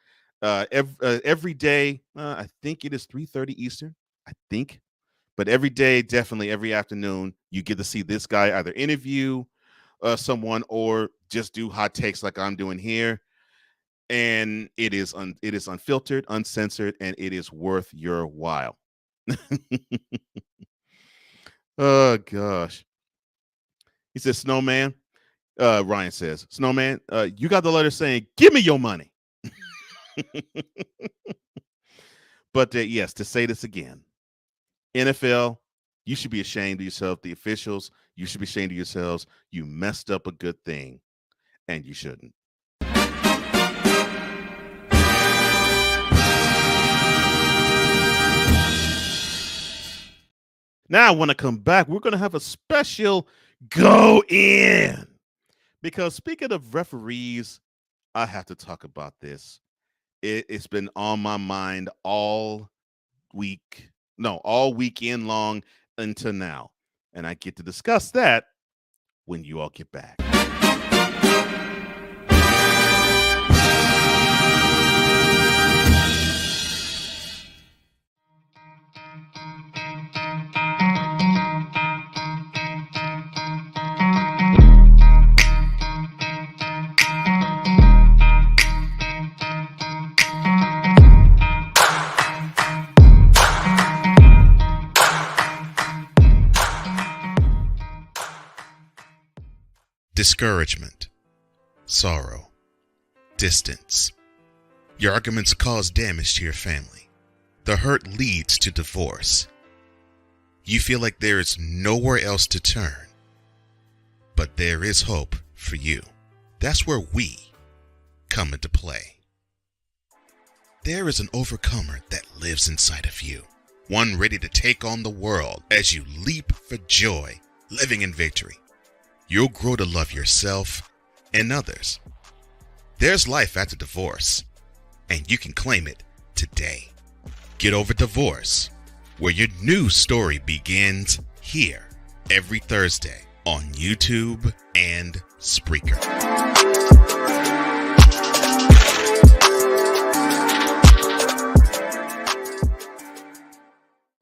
Every day, I think it is 3:30 Eastern. I think. But every day, definitely every afternoon, you get to see this guy either interview someone or just do hot takes like I'm doing here. And it is unfiltered, uncensored, and it is worth your while. Oh, gosh. He says, Snowman. Ryan says, Snowman, you got the letter saying, give me your money. But yes, to say this again, NFL, you should be ashamed of yourself. The officials, you should be ashamed of yourselves. You messed up a good thing, and you shouldn't. Now, when I come back, we're going to have a special go in. Because speaking of referees, I have to talk about this. It's been on my mind all weekend long until now. And I get to discuss that when you all get back. discouragement, sorrow, distance. Your arguments cause damage to your family. The hurt leads to divorce. You feel like there is nowhere else to turn. But there is hope for you. That's where we come into play. There is an overcomer that lives inside of you. One ready to take on the world as you leap for joy, living in victory. You'll grow to love yourself and others. There's life after divorce, and you can claim it today. Get Over Divorce, where your new story begins here every Thursday on YouTube and Spreaker.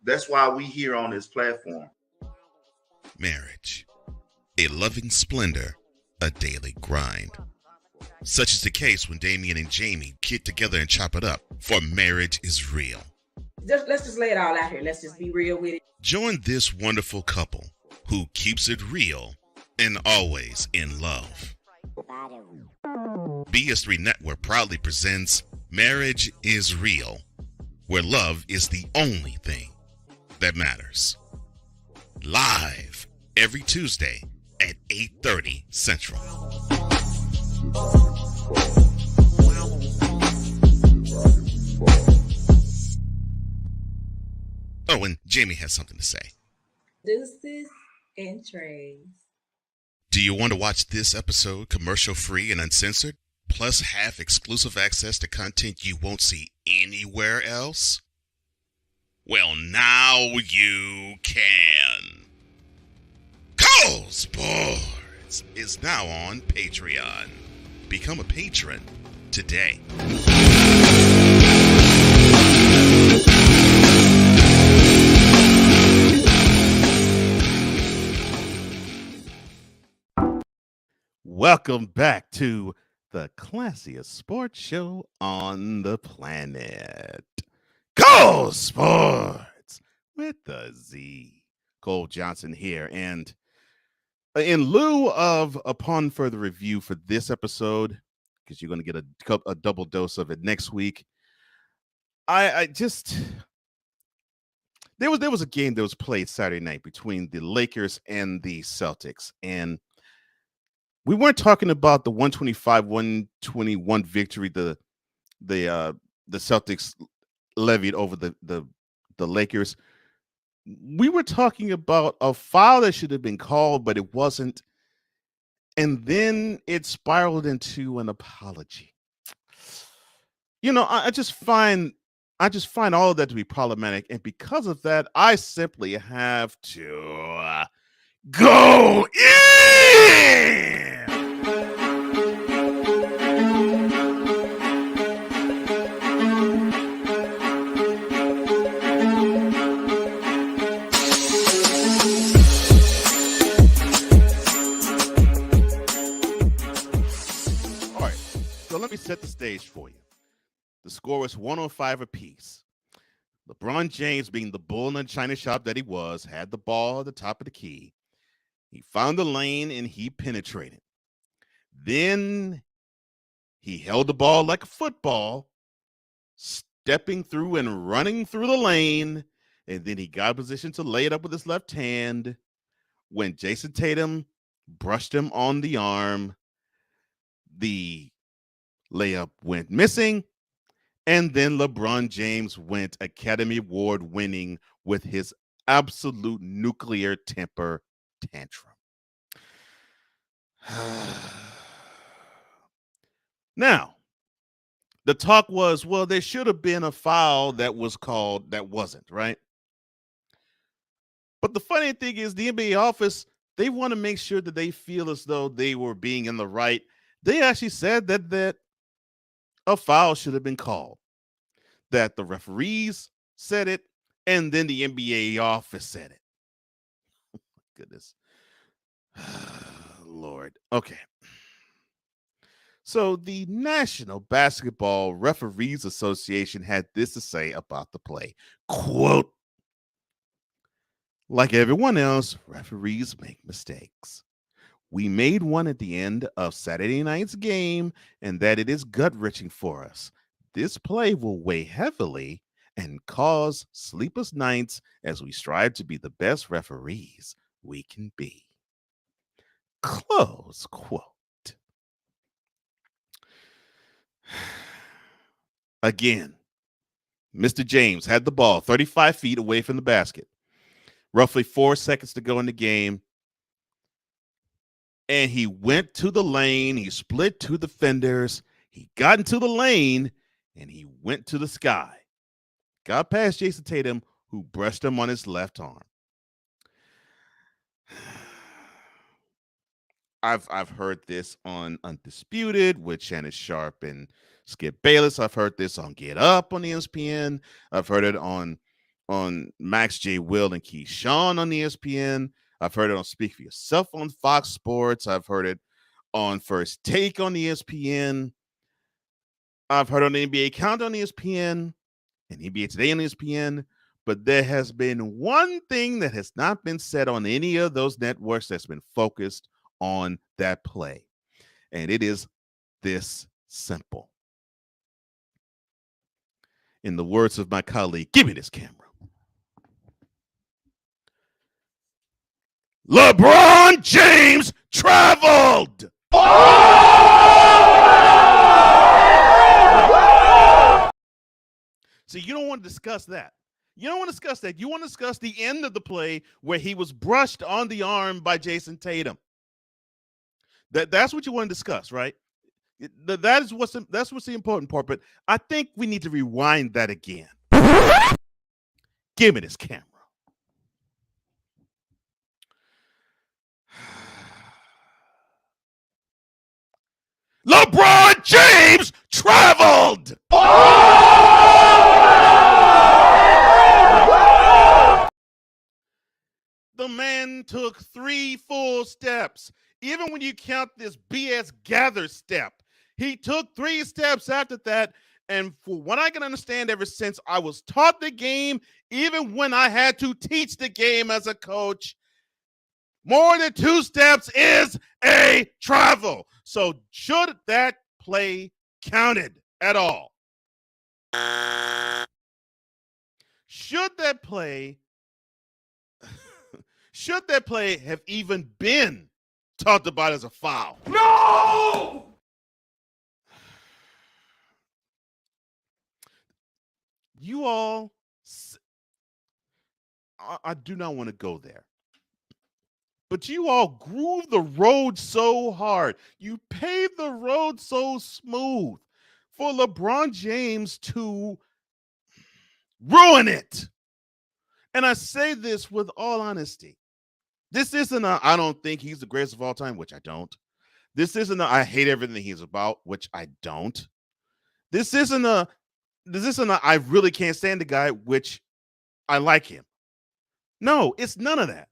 That's why we here on this platform. Marriage, a loving splendor, a daily grind. Such is the case when Damien and Jamie get together and chop it up, for marriage is real. Let's just lay it all out here. Let's just be real with it. Join this wonderful couple who keeps it real and always in love. BS3 Network proudly presents Marriage is Real, where love is the only thing that matters. Live every Tuesday at 8:30 Central. Oh, and Jamie has something to say. Deuces and trays. Do you want to watch this episode commercial-free and uncensored, plus have exclusive access to content you won't see anywhere else? Well, now you can. Cole Sports is now on Patreon. Become a patron today. Welcome back to the classiest sports show on the planet. Cole Sports with the Z. Cole Johnson here. And in lieu of upon further review for this episode, because you're going to get a double dose of it next week, I just there was a game that was played Saturday night between the Lakers and the Celtics, and we weren't talking about the 125-121 victory the Celtics levied over the Lakers. We were talking about a foul that should have been called, but it wasn't. And then it spiraled into an apology. You know, I just find all of that to be problematic. And because of that, I simply have to go in. So let me set the stage for you. The score was 105 apiece. LeBron James, being the bull in the china shop that he was, had the ball at the top of the key. He found the lane and he penetrated. Then he held the ball like a football, stepping through and running through the lane. And then he got in position to lay it up with his left hand when Jason Tatum brushed him on the arm. The layup went missing, and then LeBron James went Academy Award winning with his absolute nuclear temper tantrum. Now, the talk was, well, there should have been a foul that was called that wasn't, right? But the funny thing is the NBA office, they want to make sure that they feel as though they were being in the right. They actually said that a foul should have been called, that the referees said it, and then the NBA office said it. Oh, goodness. Lord. Okay. So the National Basketball Referees Association had this to say about the play. Quote, like everyone else, referees make mistakes. We made one at the end of Saturday night's game, and that it is gut-wrenching for us. This play will weigh heavily and cause sleepless nights as we strive to be the best referees we can be. Close quote. Again, Mr. James had the ball 35 feet away from the basket. Roughly 4 seconds to go in the game. And he went to the lane. He split two defenders. He got into the lane, and he went to the sky. Got past Jason Tatum, who brushed him on his left arm. I've heard this on Undisputed with Shannon Sharp and Skip Bayless. I've heard this on Get Up on ESPN. I've heard it on Max J. Will and Keyshawn on ESPN. I've heard it on Speak For Yourself on Fox Sports. I've heard it on First Take on ESPN. I've heard it on the NBA Countdown on ESPN and NBA Today on ESPN. But there has been one thing that has not been said on any of those networks that's been focused on that play. And it is this simple. In the words of my colleague, give me this camera. LeBron James traveled. So you don't want to discuss that. You don't want to discuss that. You want to discuss the end of the play where he was brushed on the arm by Jason Tatum. That's what you want to discuss, right? That's what's the important part. But I think we need to rewind that again. Give me this camera. LeBron James traveled. The man took 3 full steps. Even when you count this BS gather step, he took 3 steps after that. And for what I can understand, ever since I was taught the game, even when I had to teach the game as a coach, more than 2 steps is a travel. So should that play counted at all? Should that play have even been talked about as a foul? No! You all, I do not want to go there. But you all groove the road so hard. You pave the road so smooth for LeBron James to ruin it. And I say this with all honesty. This isn't I don't think he's the greatest of all time, which I don't. This isn't I hate everything he's about, which I don't. This isn't I really can't stand the guy, which I like him. No, it's none of that.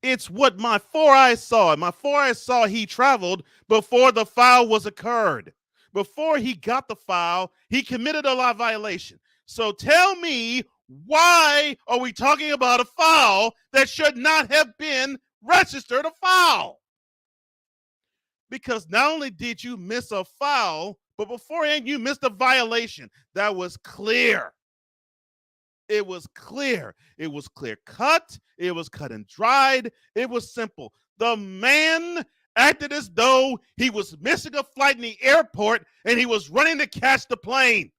It's what my 4 eyes saw. My 4 eyes saw he traveled before the foul was occurred. Before he got the foul, he committed a law violation. So tell me, why are we talking about a foul that should not have been registered a foul? Because not only did you miss a foul, but beforehand you missed a violation. That was clear. It was clear. It was clear cut. It was cut and dried. It was simple. The man acted as though he was missing a flight in the airport and he was running to catch the plane.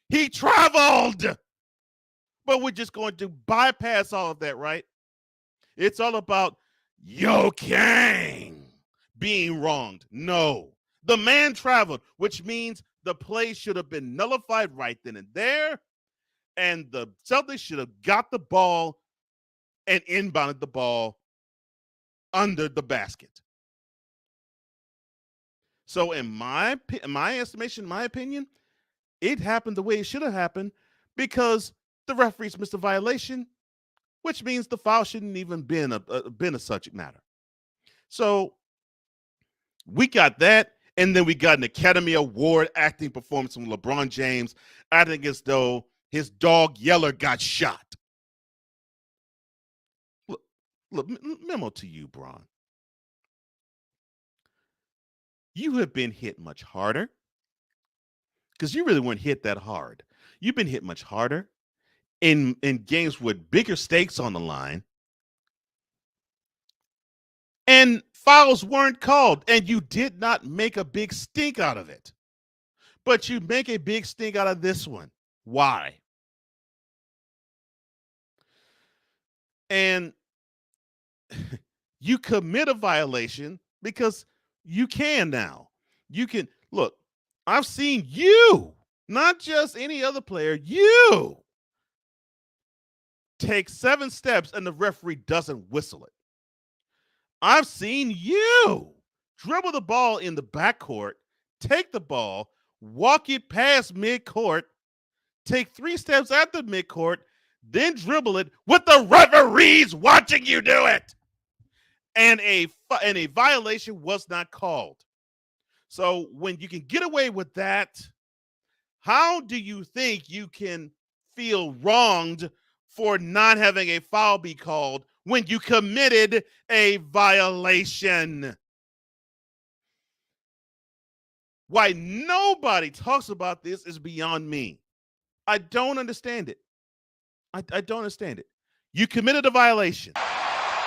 He traveled. But we're just going to bypass all of that, right? It's all about Yo Kang being wronged. No. The man traveled, which means the play should have been nullified right then and there. And the Celtics should have got the ball and inbounded the ball under the basket. So in my estimation, my opinion, it happened the way it should have happened because the referees missed a violation, which means the foul shouldn't even been a subject matter. So we got that, and then we got an Academy Award acting performance from LeBron James acting as though his dog Yeller got shot. Look, memo to you, Bron. You have been hit much harder because you really weren't hit that hard. You've been hit much harder in games with bigger stakes on the line. And fouls weren't called, and you did not make a big stink out of it. But you make a big stink out of this one. Why? And you commit a violation because you can now. You can look, I've seen you, not just any other player, you take 7 steps and the referee doesn't whistle it. I've seen you dribble the ball in the backcourt, take the ball, walk it past midcourt, take 3 steps at the midcourt, then dribble it with the referees watching you do it. And a violation was not called. So when you can get away with that, how do you think you can feel wronged for not having a foul be called when you committed a violation? Why nobody talks about this is beyond me. I don't understand it. I don't understand it. You committed a violation.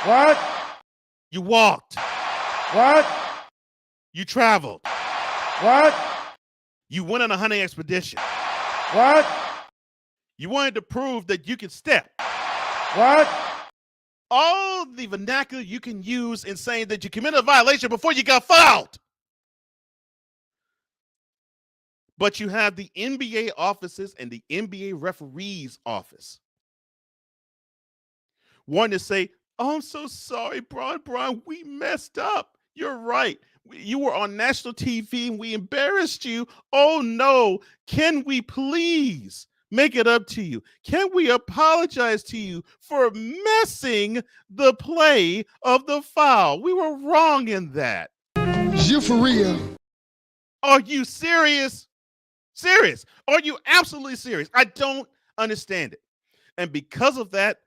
What? You walked. What? You traveled. What? You went on a hunting expedition. What? You wanted to prove that you could step. What? All the vernacular you can use in saying that you committed a violation before you got fouled. But you have the NBA offices and the NBA referees office wanting to say, oh, I'm so sorry, Brian, we messed up. You're right. You were on national TV and we embarrassed you. Oh, no. Can we please make it up to you? Can we apologize to you for messing the play of the foul? We were wrong in that. You for real? Are you serious? Serious? Are you absolutely serious? I don't understand it. And because of that,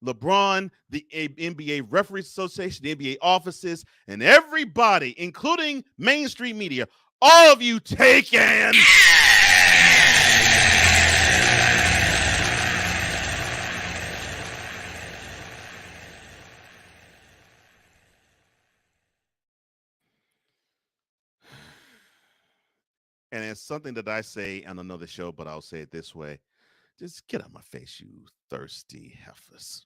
LeBron, the NBA Referees Association, the NBA offices, and everybody, including mainstream media, all of you taken. And it's something that I say on another show, but I'll say it this way. Just get out my face, you thirsty heifers.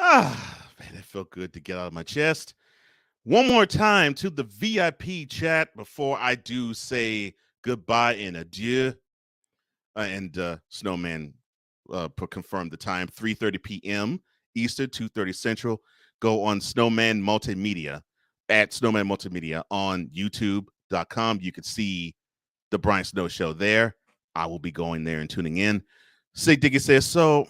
Man, it felt good to get out of my chest. One more time to the VIP chat before I do say goodbye and adieu. And Snowman confirmed the time, 3:30 p.m. Eastern, 2:30 Central. Go on Snowman Multimedia, at Snowman Multimedia on YouTube.com. You can see the Brian Snow Show there. I will be going there and tuning in. Sig Diggy says, so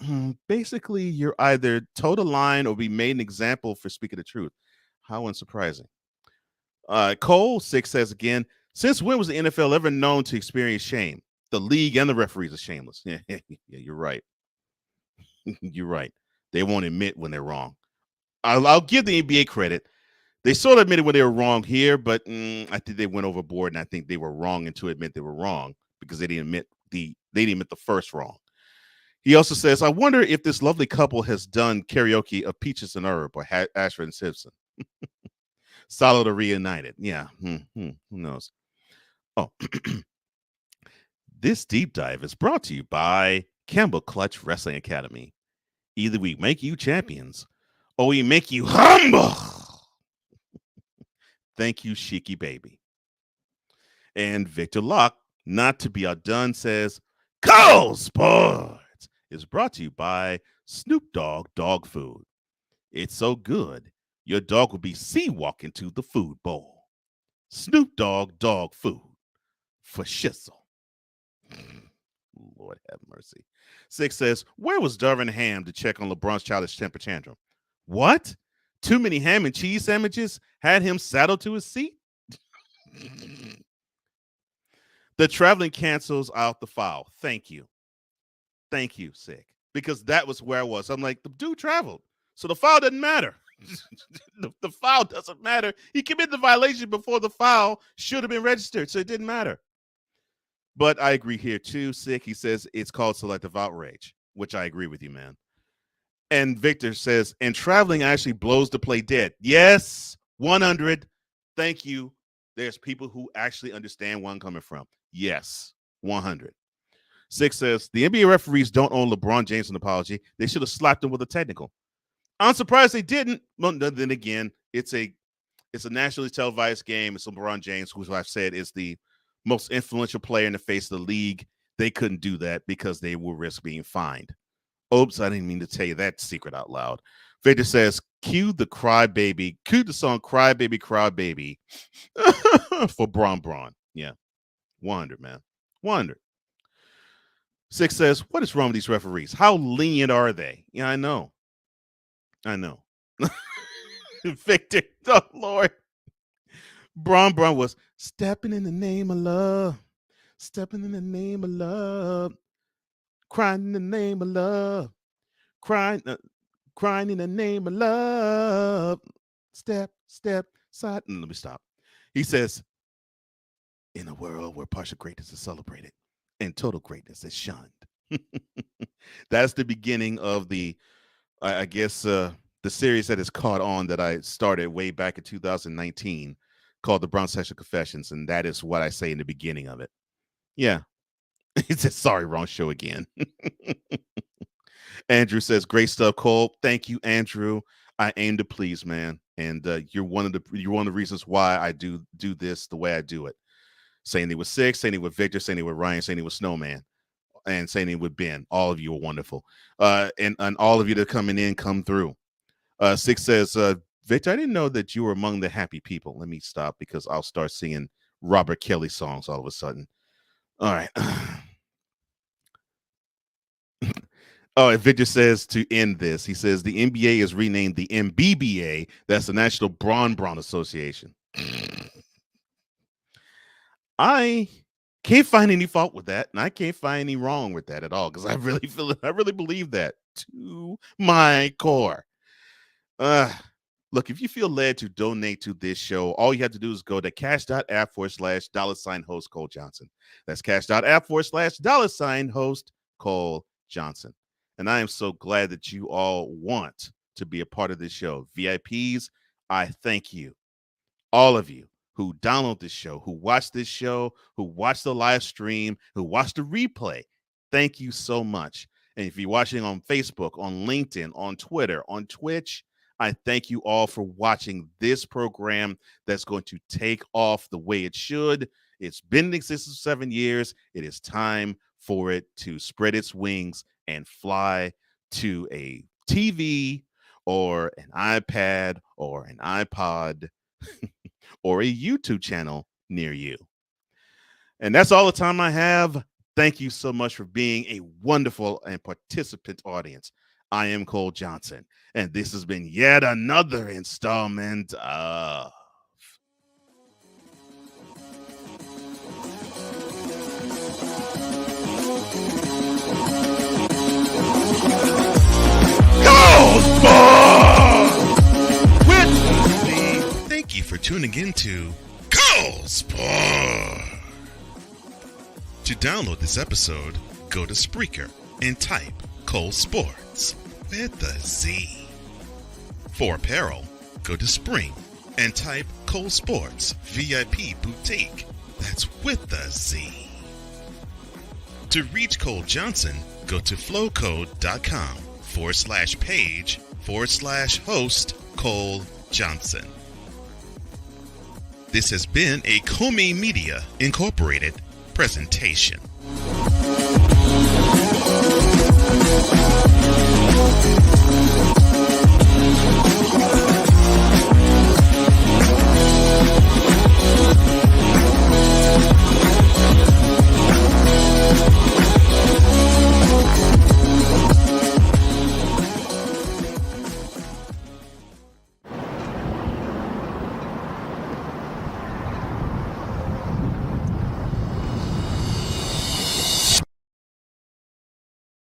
basically you're either toe the line or be made an example for speaking the truth. How unsurprising. Cole 6 says again, since when was the NFL ever known to experience shame? The league and the referees are shameless. Yeah, you're right. You're right. They won't admit when they're wrong. I'll give the NBA credit. They sort of admitted when they were wrong here, but I think they went overboard, and I think they were wrong and to admit they were wrong because they didn't admit the first wrong. He also says, I wonder if this lovely couple has done karaoke of Peaches and Herb or Ashford and Simpson. Solid or reunited. Yeah. Who knows? Oh, this deep dive is brought to you by Campbell Clutch Wrestling Academy. Either we make you champions or we make you humble. Thank you, Sheiky Baby. And Victor Locke, not to be outdone, says, Cole Sports is brought to you by Snoop Dogg Dog Food. It's so good, your dog will be sea-walking to the food bowl. Snoop Dogg Dog Food for shizzle. Lord have mercy. 6 says, where was Darvin Ham to check on LeBron's childish temper tantrum? What? Too many ham and cheese sandwiches had him saddled to his seat? The traveling cancels out the foul. Thank you. Thank you, Sick. Because that was where I was. I'm like, the dude traveled. So the foul doesn't matter. The foul doesn't matter. He committed the violation before the foul should have been registered. So it didn't matter. But I agree here too, Sick. He says it's called selective outrage, which I agree with you, man. And Victor says, and traveling actually blows the play dead. Yes, 100. Thank you. There's people who actually understand where I'm coming from. Yes, 100. 6 says, the NBA referees don't owe LeBron James an apology. They should have slapped him with a technical. I'm surprised they didn't. Well, then again, it's a nationally televised game. It's LeBron James, who I've said is the most influential player in the face of the league. They couldn't do that because they will risk being fined. Oops, I didn't mean to tell you that secret out loud. Victor says, cue the song Cry Baby, Cry Baby for Braun. Yeah, 100, man. 100. 6 says, what is wrong with these referees? How lenient are they? Yeah, I know. Victor, oh Lord. Braun was stepping in the name of love. Stepping in the name of love. Crying in the name of love. Crying in the name of love. Step, side. Let me stop. He says, in a world where partial greatness is celebrated and total greatness is shunned. That's the beginning of the, I guess, the series that is caught on that I started way back in 2019 called the Brown Sexual Confessions. And that is what I say in the beginning of it. Yeah. He says, sorry, wrong show again. Andrew says, great stuff, Cole. Thank you, Andrew. I aim to please, man. And you're one of the reasons why I do this the way I do it. Saying it with Six, saying it with Victor, saying it with Ryan, saying it with Snowman, and saying it with Ben. All of you are wonderful. And all of you that are coming in, come through. 6 says, Victor, I didn't know that you were among the happy people. Let me stop because I'll start singing Robert Kelly songs all of a sudden. All right. Oh, and Victor says to end this, he says the NBA is renamed the MBBA. That's the National Braun Association. I can't find any fault with that, and I can't find any wrong with that at all because I really believe that to my core. Look, if you feel led to donate to this show, all you have to do is go to cash.app/$host Cole Johnson. That's cash.app/$host Cole Johnson. And I am so glad that you all want to be a part of this show. VIPs, I thank you. All of you who download this show, who watch this show, who watch the live stream, who watch the replay. Thank you so much. And if you're watching on Facebook, on LinkedIn, on Twitter, on Twitch, I thank you all for watching this program that's going to take off the way it should. It's been in existence for 7 years. It is time for it to spread its wings and fly to a TV or an iPad or an iPod or a YouTube channel near you. And that's all the time I have. Thank you so much for being a wonderful and participant audience. I am Cole Johnson, and this has been yet another installment of Thank you for tuning in to Cole Sport. To download this episode, go to Spreaker and type Cole Sports with a Z. For apparel, go to Spring and type Cole Sports VIP Boutique. That's with a Z. To reach Cole Johnson, go to flowcode.com/page/host Cole Johnson. This has been a Comey Media Incorporated presentation.